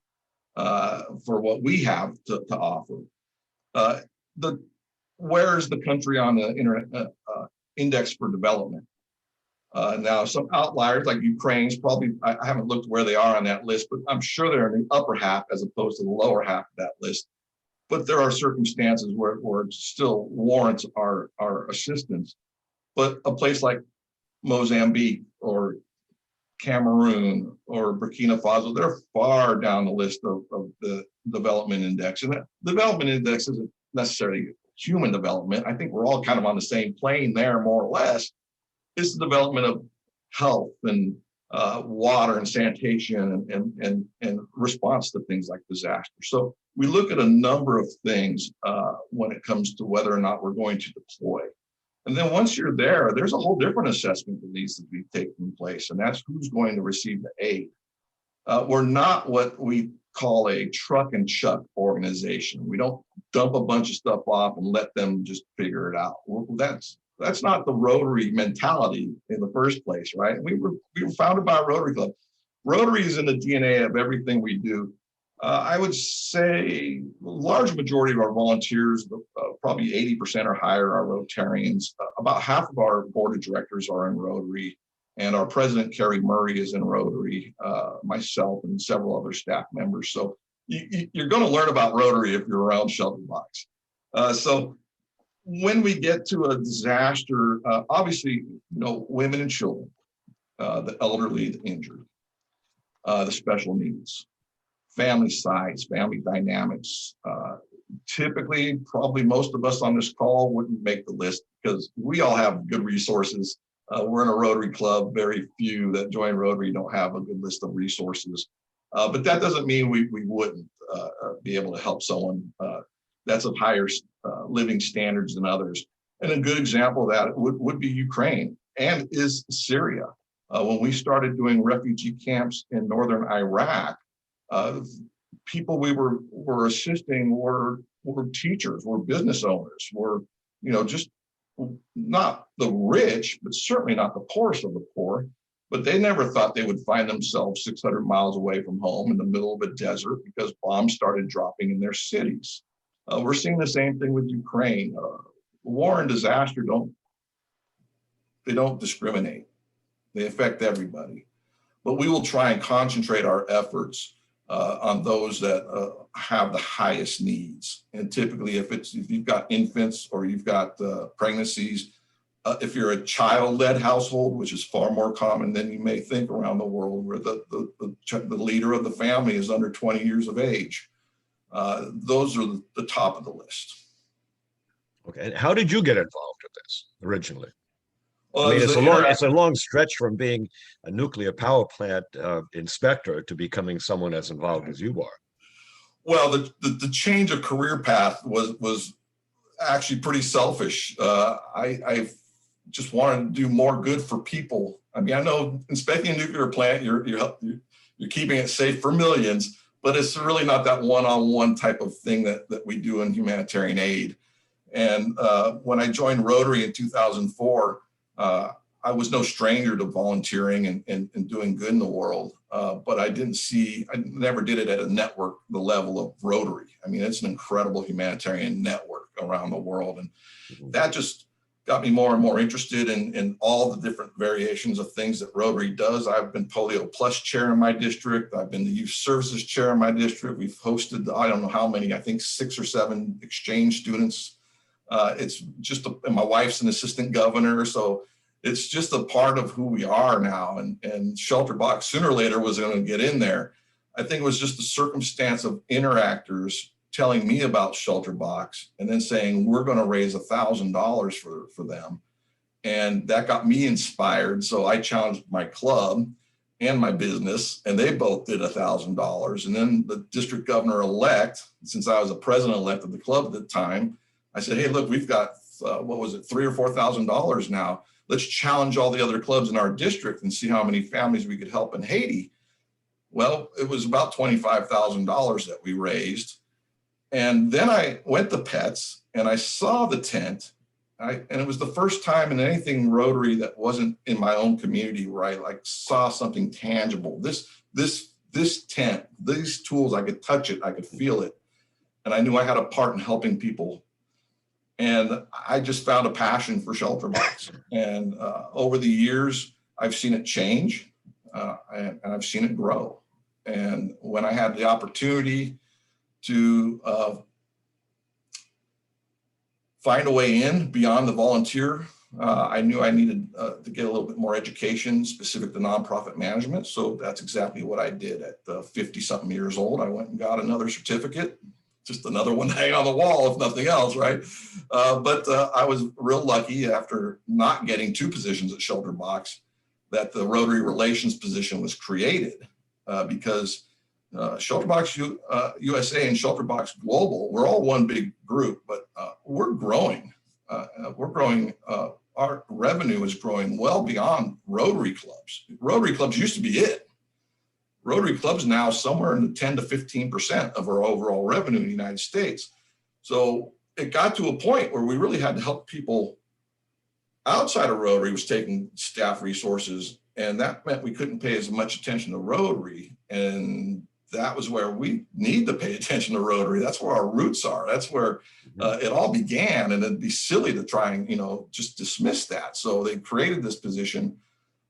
for what we have to offer. Where is the country on the internet index for development? Now, some outliers like Ukraine's probably, I haven't looked where they are on that list, but I'm sure they're in the upper half as opposed to the lower half of that list. But there are circumstances where it still warrants our assistance. But a place like Mozambique or Cameroon or Burkina Faso, they're far down the list of the development index. And that development index isn't necessarily human development. I think we're all kind of on the same plane there, more or less. It's the development of health and water and sanitation and response to things like disaster. So we look at a number of things when it comes to whether or not we're going to deploy. And then once you're there, there's a whole different assessment that needs to be taking place, and that's who's going to receive the aid. We're not what we call a truck and chuck organization. We don't dump a bunch of stuff off and let them just figure it out. That's not the Rotary mentality in the first place, right? We were founded by a Rotary Club. Rotary is in the DNA of everything we do. I would say a large majority of our volunteers, probably 80% or higher, are Rotarians. About half of our board of directors are in Rotary, and our president, Kerry Murray, is in Rotary, myself and several other staff members. So you're going to learn about Rotary if you're around ShelterBox. So when we get to a disaster, obviously, women and children, the elderly, the injured, the special needs, family size, family dynamics. Typically, probably most of us on this call wouldn't make the list because we all have good resources. We're in a Rotary Club. Very few that join Rotary don't have a good list of resources. But that doesn't mean we wouldn't be able to help someone that's of higher living standards than others. And a good example of that would be Ukraine and is Syria. When we started doing refugee camps in northern Iraq, people we were assisting were teachers, were business owners, were just not the rich, but certainly not the poorest of the poor. But they never thought they would find themselves 600 miles away from home in the middle of a desert because bombs started dropping in their cities. We're seeing the same thing with Ukraine. War and disaster don't discriminate. They affect everybody. But we will try and concentrate our efforts on those that have the highest needs. And typically, if you've got infants or you've got pregnancies, if you're a child-led household, which is far more common than you may think around the world, where the leader of the family is under 20 years of age, those are the top of the list. Okay, and how did you get involved with this originally? Well, I mean, it's a long stretch from being a nuclear power plant inspector to becoming someone as involved as you are. Well, the change of career path was actually pretty selfish. I just wanted to do more good for people. I mean, I know inspecting a nuclear plant, you're keeping it safe for millions, but it's really not that one-on-one type of thing that we do in humanitarian aid. And when I joined Rotary in 2004, I was no stranger to volunteering and doing good in the world, but I never did it at a network, the level of Rotary. I mean, it's an incredible humanitarian network around the world. And that just got me more and more interested in all the different variations of things that Rotary does. I've been Polio Plus chair in my district. I've been the youth services chair in my district. We've hosted, I don't know how many, I think 6 or 7 exchange students. It's just, and my wife's an assistant governor. So it's just a part of who we are now. And ShelterBox sooner or later was going to get in there. I think it was just the circumstance of interactors telling me about ShelterBox and then saying, we're going to raise $1,000 for them. And that got me inspired. So I challenged my club and my business, and they both did $1,000. And then the district governor-elect, since I was a president-elect of the club at the time, I said, hey, look, we've got, $3,000 or $4,000 now. Let's challenge all the other clubs in our district and see how many families we could help in Haiti. Well, it was about $25,000 that we raised. And then I went to Pets and I saw the tent. And it was the first time in anything Rotary that wasn't in my own community where I saw something tangible. This tent, these tools, I could touch it, I could feel it. And I knew I had a part in helping people. And I just found a passion for ShelterBox. And over the years, I've seen it change, and I've seen it grow. And when I had the opportunity to find a way in beyond the volunteer, I knew I needed to get a little bit more education specific to nonprofit management. So that's exactly what I did at 50-something years old. I went and got another certificate, just another one to hang on the wall, if nothing else, right? But I was real lucky after not getting 2 positions at ShelterBox that the Rotary Relations position was created because ShelterBox USA and ShelterBox Global, we're all one big group, but we're growing. Our revenue is growing well beyond Rotary clubs. Rotary clubs used to be it. Rotary clubs now somewhere in the 10 to 15% of our overall revenue in the United States. So it got to a point where we really had to help people outside of Rotary was taking staff resources, and that meant we couldn't pay as much attention to Rotary. And that was where we need to pay attention to Rotary. That's where our roots are. That's where it all began. And it'd be silly to try and, just dismiss that. So they created this position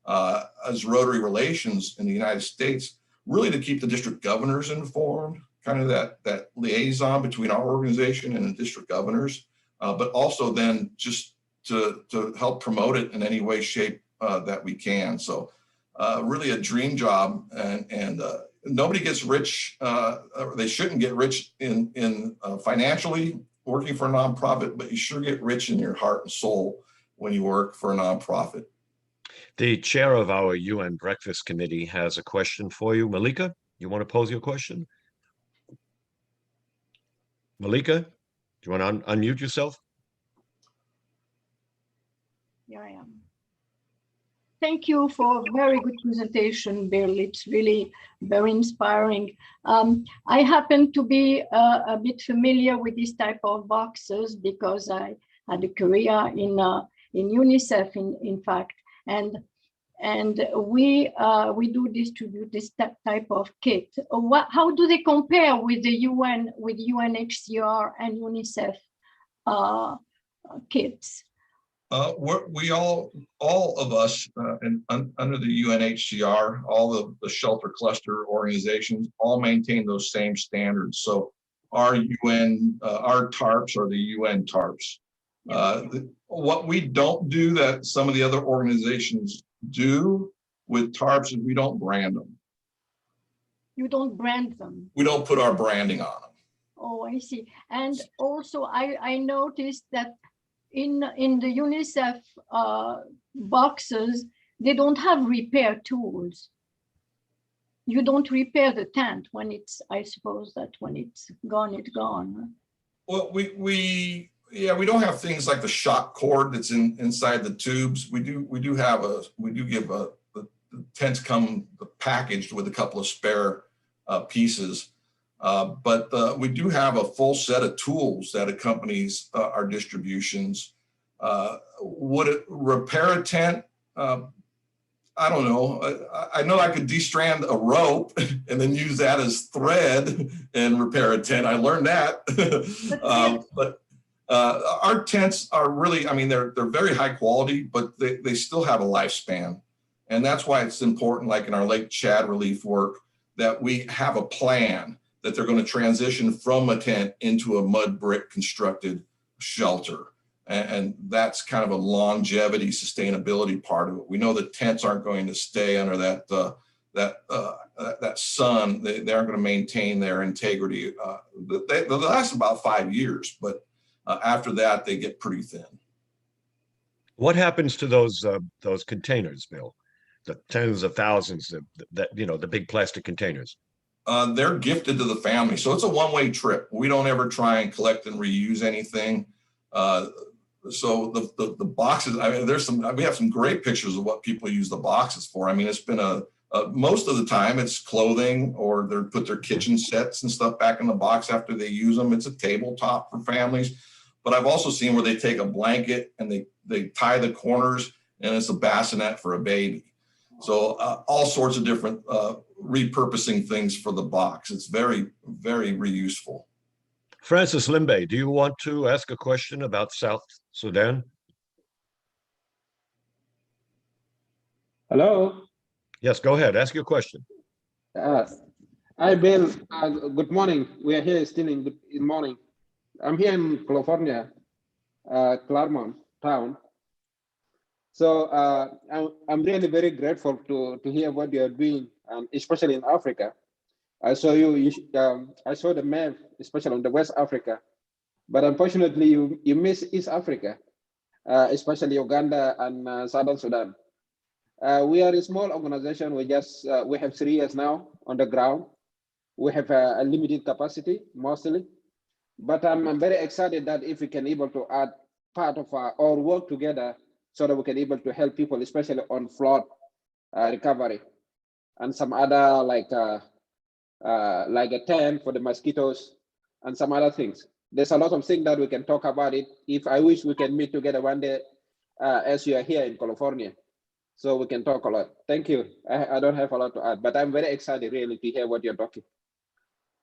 as Rotary Relations in the United States, really to keep the district governors informed, kind of that liaison between our organization and the district governors, but also then just to help promote it in any way, shape that we can. So really a dream job, and nobody gets rich, or they shouldn't get rich in financially working for a nonprofit, but you sure get rich in your heart and soul when you work for a nonprofit. The chair of our UN Breakfast Committee has a question for you. Malika, you want to pose your question? Malika, do you want to unmute yourself? Here I am. Thank you for a very good presentation, Bill. It's really very inspiring. I happen to be a bit familiar with this type of boxes because I had a career in UNICEF, in fact, and we do distribute this type of kit. How do they compare with the UN, with UNHCR and UNICEF kits? We all of us under the UNHCR, all the shelter cluster organizations, all maintain those same standards. So our TARPs are the UN TARPs. What we don't do that some of the other organizations do with TARPs is we don't brand them. You don't brand them? We don't put our branding on them. Oh, I see. And also I noticed that in the UNICEF boxes, they don't have repair tools. You don't repair the tent when it's, I suppose that when it's gone, it's gone. Well, we don't have things like the shock cord that's inside the tubes. We do give the tents come packaged with a couple of spare pieces. But we do have a full set of tools that accompanies our distributions. Would it repair a tent? I don't know. I know I could de-strand a rope and then use that as thread and repair a tent. I learned that. But our tents are really, I mean, they're very high quality, but they still have a lifespan. And that's why it's important, like in our Lake Chad relief work, that we have a plan that they're going to transition from a tent into a mud brick constructed shelter. And that's kind of a longevity, sustainability part of it. We know that tents aren't going to stay under that sun. They aren't going to maintain their integrity. They last about 5 years, but after that, they get pretty thin. What happens to those containers, Bill? The tens of thousands the big plastic containers. They're gifted to the family. So it's a one-way trip. We don't ever try and collect and reuse anything. So the boxes, I mean, we have some great pictures of what people use the boxes for. I mean, it's been most of the time it's clothing, or they put their kitchen sets and stuff back in the box after they use them. It's a tabletop for families. But I've also seen where they take a blanket and they tie the corners, and it's a bassinet for a baby. So all sorts of different repurposing things for the box. It's very, very reuseful. Francis Limbe, do you want to ask a question about South Sudan? Hello. Yes, go ahead. Ask your question. Hi, Bill. Good morning. We are here still in the morning. I'm here in California, Claremont town. So I'm really very grateful to hear what you are doing, especially in Africa. I saw I saw the map, especially in the West Africa, but unfortunately you miss East Africa, especially Uganda and Southern Sudan. We are a small organization. We have 3 years now on the ground. We have a limited capacity mostly, but I'm very excited that if we can able to add part of our work together so that we can able to help people, especially on flood recovery and some other like a tent for the mosquitoes and some other things. There's a lot of things that we can talk about it. If I wish we can meet together one day as you are here in California, so we can talk a lot. Thank you. I don't have a lot to add, but I'm very excited really to hear what you're talking.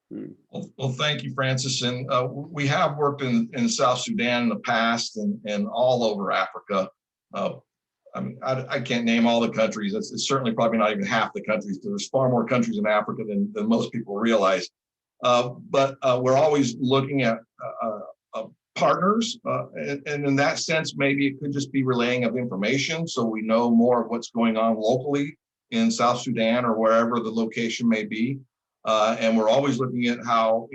Well, thank you, Francis. And we have worked in South Sudan in the past and all over Africa. I mean, I can't name all the countries. It's certainly probably not even half the countries. There's far more countries in Africa than most people realize. But we're always looking at partners. And in that sense, maybe it could just be relaying of information so we know more of what's going on locally in South Sudan or wherever the location may be. And we're always looking at how,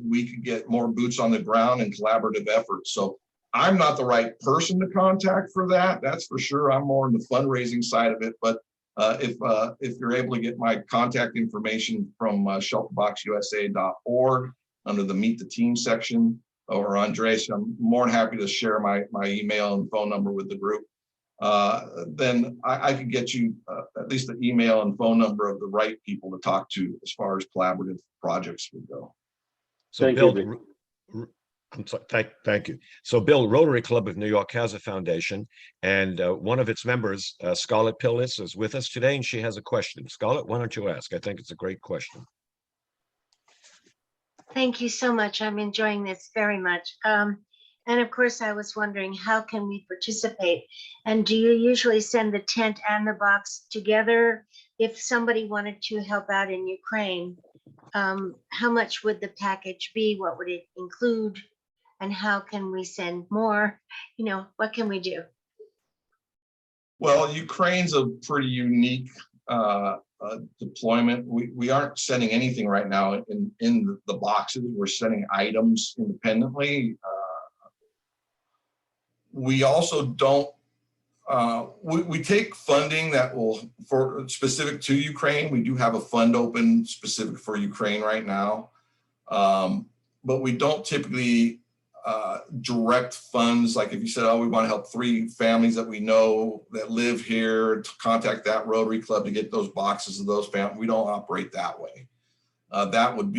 we could get more boots on the ground and collaborative efforts. So I'm not the right person to contact for that. That's for sure. I'm more in the fundraising side of it. But if you're able to get my contact information from ShelterBoxUSA.org under the Meet the Team section, or Andres, I'm more than happy to share my email and phone number with the group. Then I could get you at least the email and phone number of the right people to talk to as far as collaborative projects would go. So Thank Bill, you. I'm sorry, thank you. So Bill, Rotary Club of New York has a foundation, and one of its members, Scarlett Pillis, is with us today, and she has a question. Scarlett, why don't you ask? I think it's a great question. Thank you so much. I'm enjoying this very much. And of course, I was wondering, how can we participate? And do you usually send the tent and the box together? If somebody wanted to help out in Ukraine, how much would the package be? What would it include? And how can we send more? What can we do? Well, Ukraine's a pretty unique deployment. We aren't sending anything right now in the boxes. We're sending items independently. We also don't, we take funding that will, for specific to Ukraine. We do have a fund open specific for Ukraine right now. But we don't typically direct funds. Like if you said, oh, we want to help 3 families that we know that live here, to contact that Rotary Club to get those boxes of those families. We don't operate that way. That would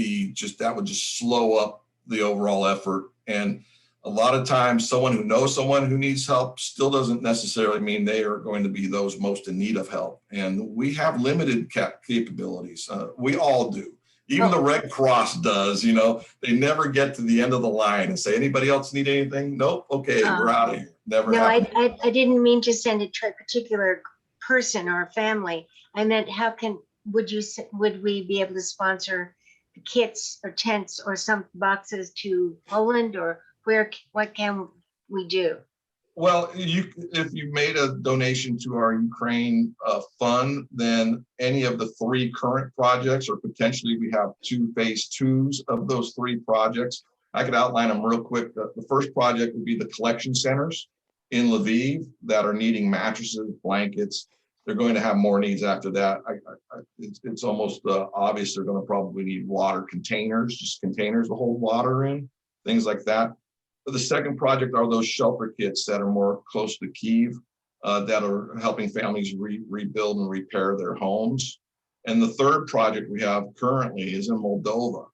just slow up the overall effort. And a lot of times someone who knows someone who needs help still doesn't necessarily mean they are going to be those most in need of help. And we have limited capabilities. We all do. Even the Red Cross does, they never get to the end of the line and say, anybody else need anything? Nope. Okay, we're out of here. Never happened. I didn't mean to send it to a particular person or family. I meant, would we be able to sponsor kits or tents or some boxes to Poland, or what can we do? Well, if you made a donation to our Ukraine fund, then any of the 3 current projects, or potentially we have 2 phase 2s of those 3 projects. I could outline them real quick. The first project would be the collection centers in Lviv that are needing mattresses, blankets. They're going to have more needs after that. It's almost obvious they're going to probably need water containers, just containers to hold water in, things like that. The second project are those shelter kits that are more close to Kyiv, that are helping families rebuild and repair their homes. And the third project we have currently is in Moldova.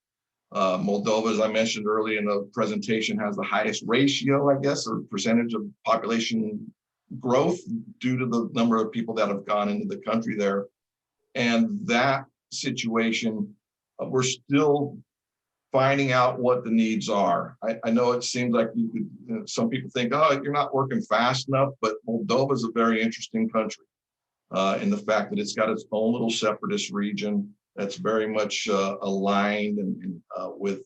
Moldova, as I mentioned earlier in the presentation, has the highest ratio, I guess, or percentage of population growth due to the number of people that have gone into the country there. And that situation, we're still finding out what the needs are. I know it seems like some people think, oh, you're not working fast enough, but Moldova is a very interesting country. in the fact that it's got its own little separatist region that's very much aligned with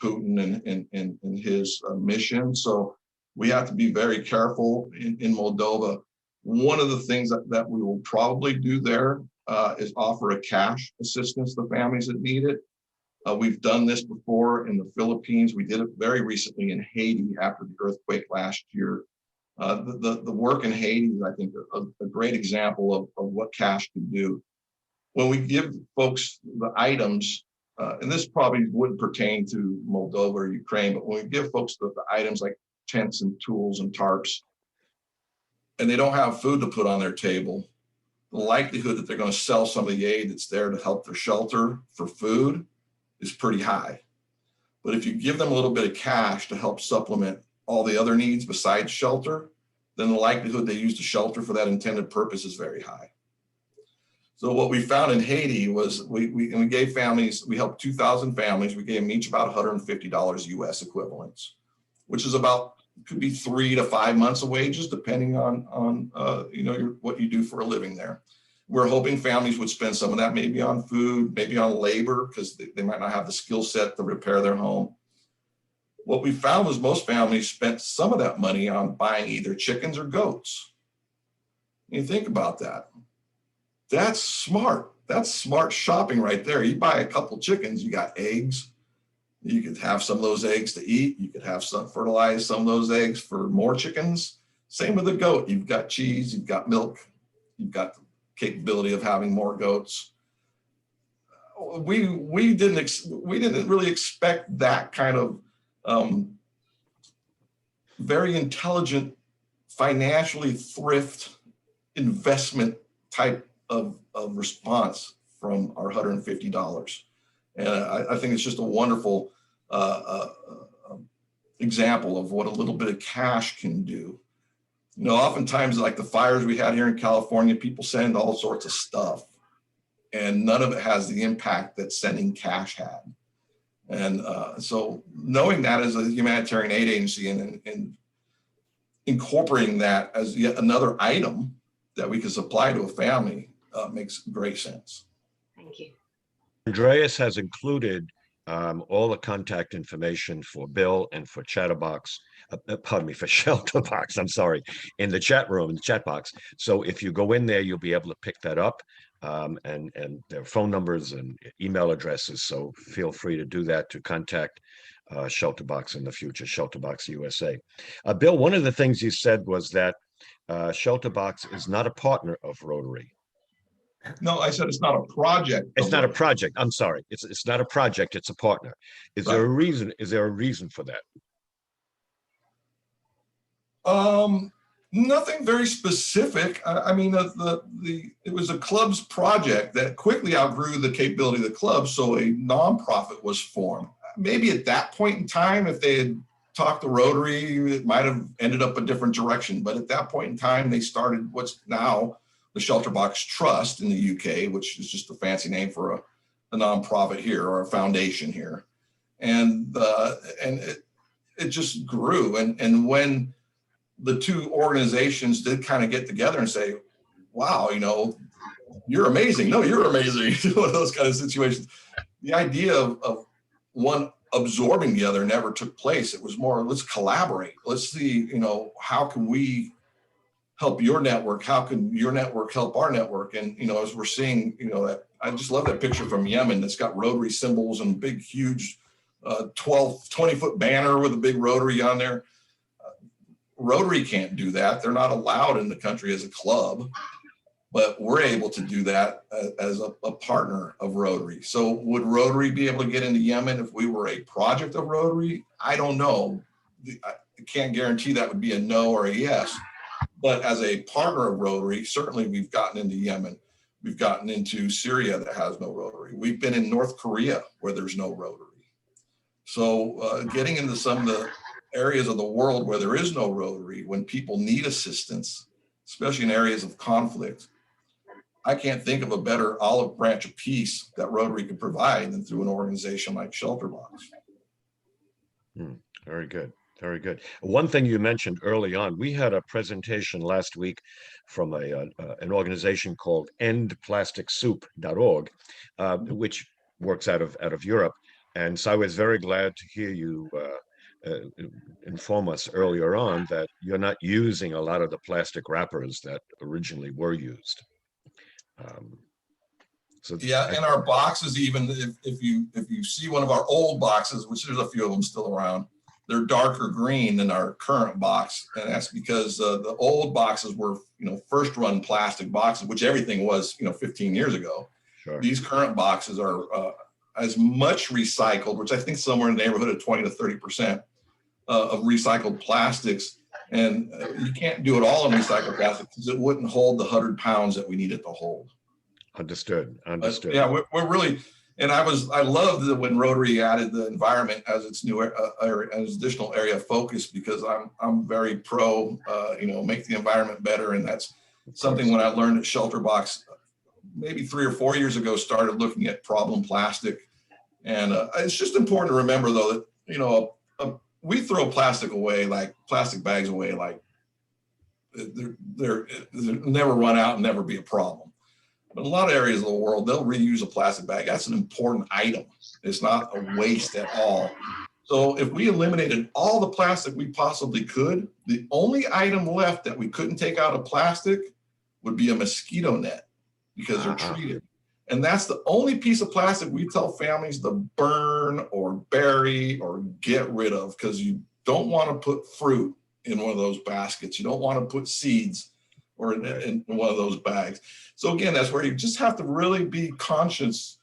Putin and his mission. So we have to be very careful in Moldova. One of the things that we will probably do there is offer a cash assistance to families that need it. We've done this before in the Philippines. We did it very recently in Haiti after the earthquake last year. The work in Haiti is, I think, a great example of what cash can do. When we give folks the items, and this probably wouldn't pertain to Moldova or Ukraine, but when we give folks the items like tents and tools and tarps, and they don't have food to put on their table, the likelihood that they're going to sell some of the aid that's there to help their shelter for food is pretty high. But if you give them a little bit of cash to help supplement all the other needs besides shelter, then the likelihood they use the shelter for that intended purpose is very high. So what we found in Haiti was we gave families, we helped 2,000 families, we gave them each about $150 US equivalents, which is about, could be 3 to 5 months of wages, depending on what you do for a living there. We're hoping families would spend some of that maybe on food, maybe on labor, because they might not have the skill set to repair their home. What we found was most families spent some of that money on buying either chickens or goats. You think about that. That's smart. That's smart shopping right there. You buy a couple chickens, you got eggs. You could have some of those eggs to eat. You could have fertilize some of those eggs for more chickens. Same with the goat. You've got cheese, you've got milk, you've got the capability of having more goats. We didn't really expect that kind of very intelligent, financially thrift investment type of response from our $150. And I think it's just a wonderful example of what a little bit of cash can do. You know, oftentimes, like the fires we had here in California, people send all sorts of stuff, and none of it has the impact that sending cash had. And so knowing that as a humanitarian aid agency and incorporating that as yet another item that we can supply to a family makes great sense. Thank you. Andreas has included all the contact information for Bill and for Chatterbox, pardon me, for ShelterBox, I'm sorry, in the chat room, in the chat box. So if you go in there, you'll be able to pick that up and their phone numbers and email addresses. So feel free to do that to contact ShelterBox in the future, ShelterBox USA. Bill, one of the things you said was that ShelterBox is not a partner of Rotary. No, I said it's not a project. It's not a project. I'm sorry. It's not a project. It's a partner. Is there a reason? Is there a reason for that? Nothing very specific. I mean, it was a club's project that quickly outgrew the capability of the club, so a nonprofit was formed. Maybe at that point in time, if they had talked to Rotary, it might have ended up a different direction. But at that point in time, they started what's now the ShelterBox Trust in the UK, which is just a fancy name for a nonprofit here or a foundation here. And it just grew. And when the two organizations did kind of get together and say, wow, you know, you're amazing. No, you're amazing. One of those kind of situations. The idea of one absorbing the other never took place. It was more, let's collaborate. Let's see, you know, how can we help your network? How can your network help our network? And, you know, as we're seeing, you know, that I just love that picture from Yemen that's got Rotary symbols and big, huge 20-foot banner with a big Rotary on there. Rotary can't do that. They're not allowed in the country as a club, but we're able to do that as a partner of Rotary. So would Rotary be able to get into Yemen if we were a project of Rotary? I don't know. I can't guarantee that would be a no or a yes. But as a partner of Rotary, certainly we've gotten into Yemen. We've gotten into Syria that has no Rotary. We've been in North Korea where there's no Rotary. So getting into some of the areas of the world where there is no Rotary, when people need assistance, especially in areas of conflict, I can't think of a better olive branch of peace that Rotary could provide than through an organization like ShelterBox. Very good. Very good. One thing you mentioned early on, we had a presentation last week from an organization called endplasticsoup.org, which works out of Europe. And so I was very glad to hear you inform us earlier on that you're not using a lot of the plastic wrappers that originally were used. So yeah, and our boxes, even if you see one of our old boxes, which there's a few of them still around, they're darker green than our current box, and that's because the old boxes were, first run plastic boxes, which everything was, 15 years ago. Sure. These current boxes are as much recycled, which I think somewhere in the neighborhood of 20 to 30% of recycled plastics, and you can't do it all in recycled plastic because it wouldn't hold the 100 pounds that we need it to hold. Understood. Understood. Yeah, we're really. And I loved that when Rotary added the environment as its new as additional area of focus, because I'm very pro, make the environment better, and that's something when I learned at ShelterBox maybe 3 or 4 years ago, started looking at problem plastic, and it's just important to remember though that we throw plastic away, like plastic bags away, like they're never run out and never be a problem. But in a lot of areas of the world, they'll reuse a plastic bag. That's an important item. It's not a waste at all. So if we eliminated all the plastic we possibly could, the only item left that we couldn't take out of plastic would be a mosquito net, because they're treated. And that's the only piece of plastic we tell families to burn or bury or get rid of, because you don't want to put fruit in one of those baskets. You don't want to put seeds or in one of those bags. So again, that's where you just have to really be conscious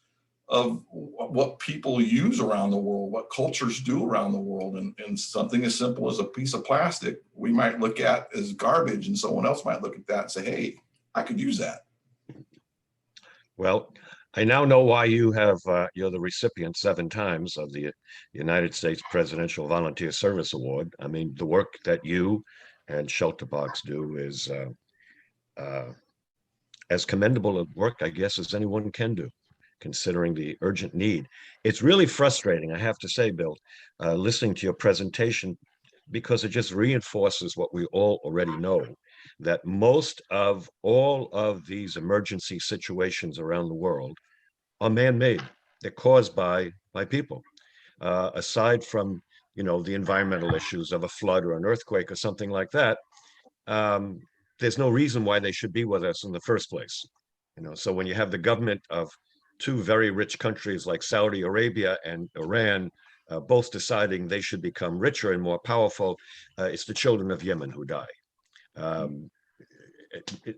of what people use around the world, what cultures do around the world. And something as simple as a piece of plastic, we might look at as garbage, and someone else might look at that and say, hey, I could use that. Well, I now know why you have, you're the recipient 7 times of the United States Presidential Volunteer Service Award. I mean, the work that you and ShelterBox do is as commendable a work, I guess, as anyone can do, considering the urgent need. It's really frustrating, I have to say, Bill, listening to your presentation, because it just reinforces what we all already know, that most of all of these emergency situations around the world are man-made. They're caused by people. Aside from, the environmental issues of a flood or an earthquake or something like that, there's no reason why they should be with us in the first place. So when you have the government of 2 very rich countries like Saudi Arabia and Iran both deciding they should become richer and more powerful, it's the children of Yemen who die. The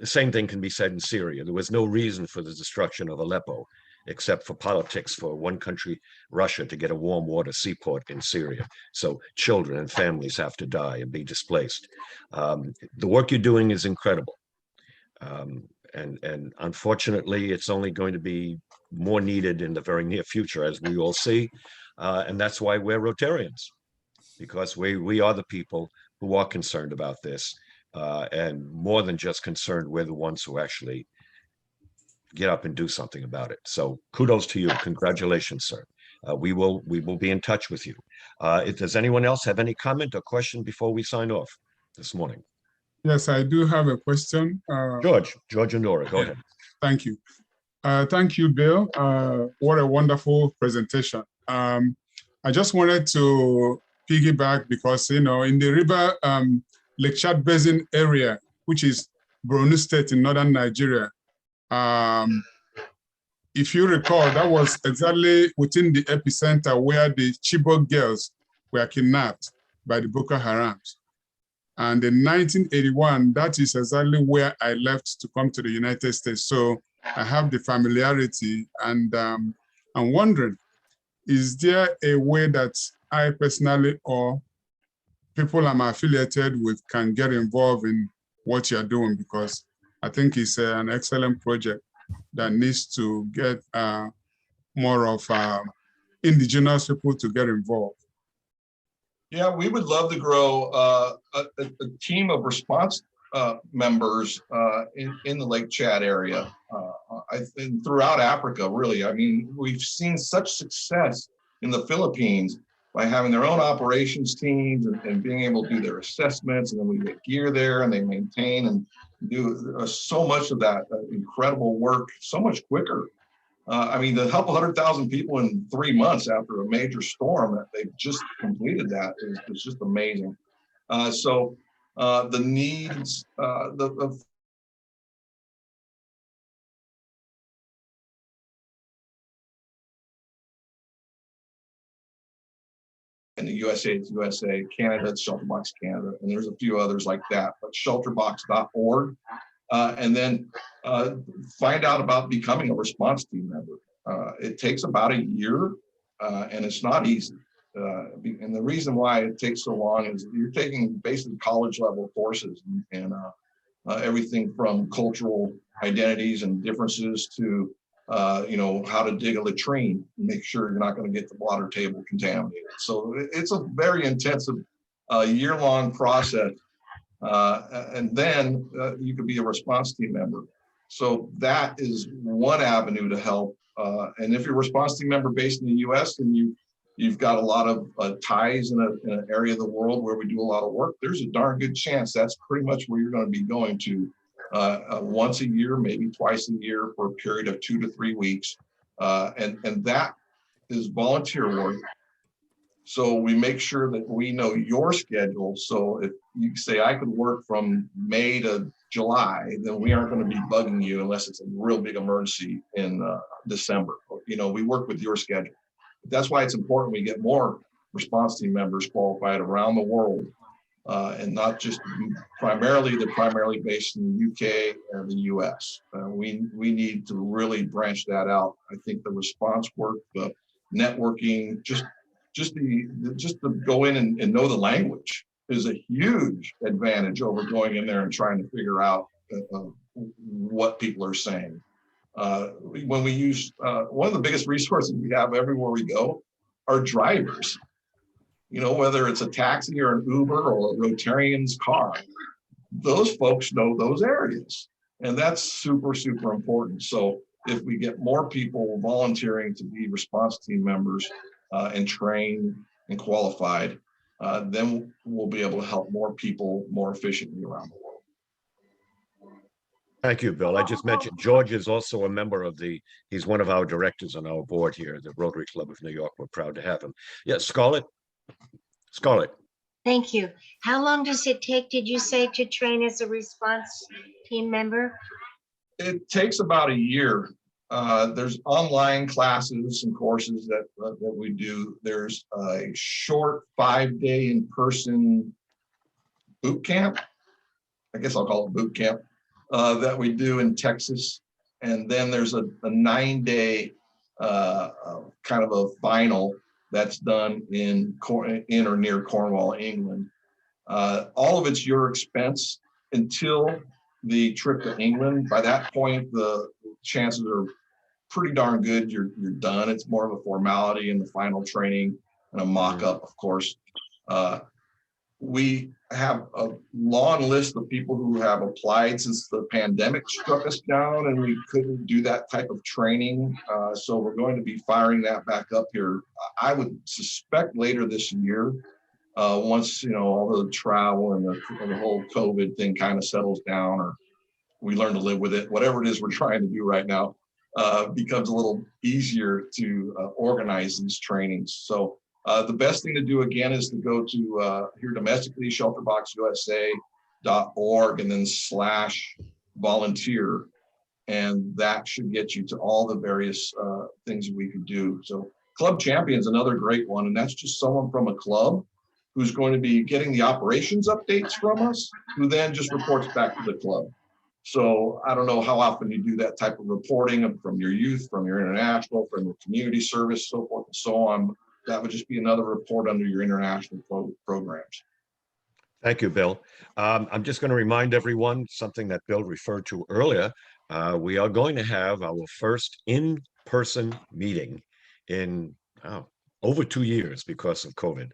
same thing can be said in Syria. There was no reason for the destruction of Aleppo, except for politics for one country, Russia, to get a warm water seaport in Syria. So children and families have to die and be displaced. The work you're doing is incredible. And unfortunately, it's only going to be more needed in the very near future, as we all see. And that's why we're Rotarians, because we are the people who are concerned about this. And more than just concerned, we're the ones who actually get up and do something about it. So kudos to you. Congratulations, sir. We will be in touch with you. Does anyone else have any comment or question before we sign off this morning? Yes, I do have a question. George and Nora, go ahead. Thank you. Thank you, Bill. What a wonderful presentation. I just wanted to piggyback because, in the river Lake Chad Basin area, which is Borno State in northern Nigeria, if you recall, that was exactly within the epicenter where the Chibok girls were kidnapped by the Boko Harams. And in 1981, that is exactly where I left to come to the United States. So I have the familiarity, and I'm wondering, is there a way that I personally or people I'm affiliated with can get involved in what you're doing? Because I think it's an excellent project that needs to get more of indigenous people to get involved. Yeah, we would love to grow a team of response members in the Lake Chad area, and throughout Africa, really. I mean, we've seen such success in the Philippines by having their own operations teams and being able to do their assessments, and then we get gear there and they maintain and do so much of that incredible work so much quicker. I mean, to help 100,000 people in 3 months after a major storm that they've just completed that is just amazing. So the needs, in the USA, it's USA, Canada, it's ShelterBox Canada, and there's a few others like that, but shelterbox.org. And then find out about becoming a response team member. It takes about a year, and it's not easy. And the reason why it takes so long is you're taking basically college level courses and everything from cultural identities and differences to how to dig a latrine and make sure you're not going to get the water table contaminated. So it's a very intensive year-long process. And then you could be a response team member. So that is one avenue to help. And if you're a response team member based in the US and you've got a lot of ties in an area of the world where we do a lot of work, there's a darn good chance that's pretty much where you're going to be going to once a year, maybe twice a year for a period of 2 to 3 weeks. And that is volunteer work. So we make sure that we know your schedule. So if you say I could work from May to July, then we aren't going to be bugging you unless it's a real big emergency in December. We work with your schedule. That's why it's important we get more response team members qualified around the world, and not just primarily based in the UK and the US. We need to really branch that out. I think the response work, the networking, just to go in and know the language is a huge advantage over going in there and trying to figure out what people are saying. When we use one of the biggest resources we have everywhere we go are drivers. Whether it's a taxi or an Uber or a Rotarian's car, those folks know those areas, and that's super, super important. So if we get more people volunteering to be response team members and trained and qualified, then we'll be able to help more people more efficiently around the world. Thank you, Bill. I just mentioned George is also a member of he's one of our directors on our board here, the Rotary Club of New York. We're proud to have him. Yeah, Scarlett. Thank you. How long does it take, did you say, to train as a response team member? It takes about a year. There's online classes and courses that we do. There's a short 5-day in-person boot camp. I guess I'll call it boot camp that we do in Texas. And then there's a 9-day kind of a final that's done in or near Cornwall, England. All of it's your expense until the trip to England. By that point, the chances are pretty darn good you're done. It's more of a formality in the final training and a mock-up, of course. We have a long list of people who have applied since the pandemic struck us down and we couldn't do that type of training. So we're going to be firing that back up here. I would suspect later this year, once all the travel and the whole COVID thing kind of settles down, or we learn to live with it, whatever it is we're trying to do right now, becomes a little easier to organize these trainings. So the best thing to do again is to go to here domestically, ShelterBoxUSA.org and then /volunteer. And that should get you to all the various things we could do. So Club Champion is another great one. And that's just someone from a club who's going to be getting the operations updates from us, who then just reports back to the club. So I don't know how often you do that type of reporting from your youth, from your international, from your community service, so forth and so on. That would just be another report under your international programs. Thank you, Bill. I'm just going to remind everyone something that Bill referred to earlier. We are going to have our first in-person meeting in over 2 years because of COVID.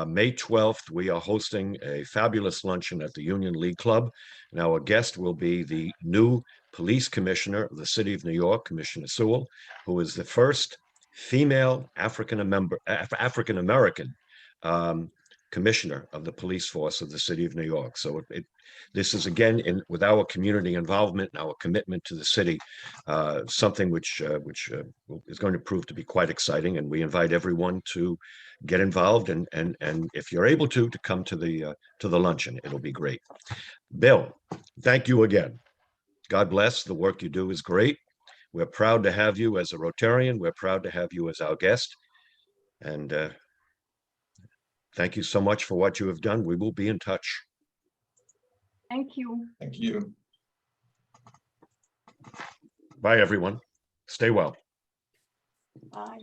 May 12th, we are hosting a fabulous luncheon at the Union League Club. And our guest will be the new police commissioner of the city of New York, Commissioner Sewell, who is the first female African-American commissioner of the police force of the city of New York. So this is, again, with our community involvement and our commitment to the city, something which is going to prove to be quite exciting. And we invite everyone to get involved, and if you're able to come to the luncheon. It'll be great. Bill, thank you again. God bless. The work you do is great. We're proud to have you as a Rotarian. We're proud to have you as our guest. And thank you so much for what you have done. We will be in touch. Thank you. Thank you. Bye, everyone. Stay well. Bye.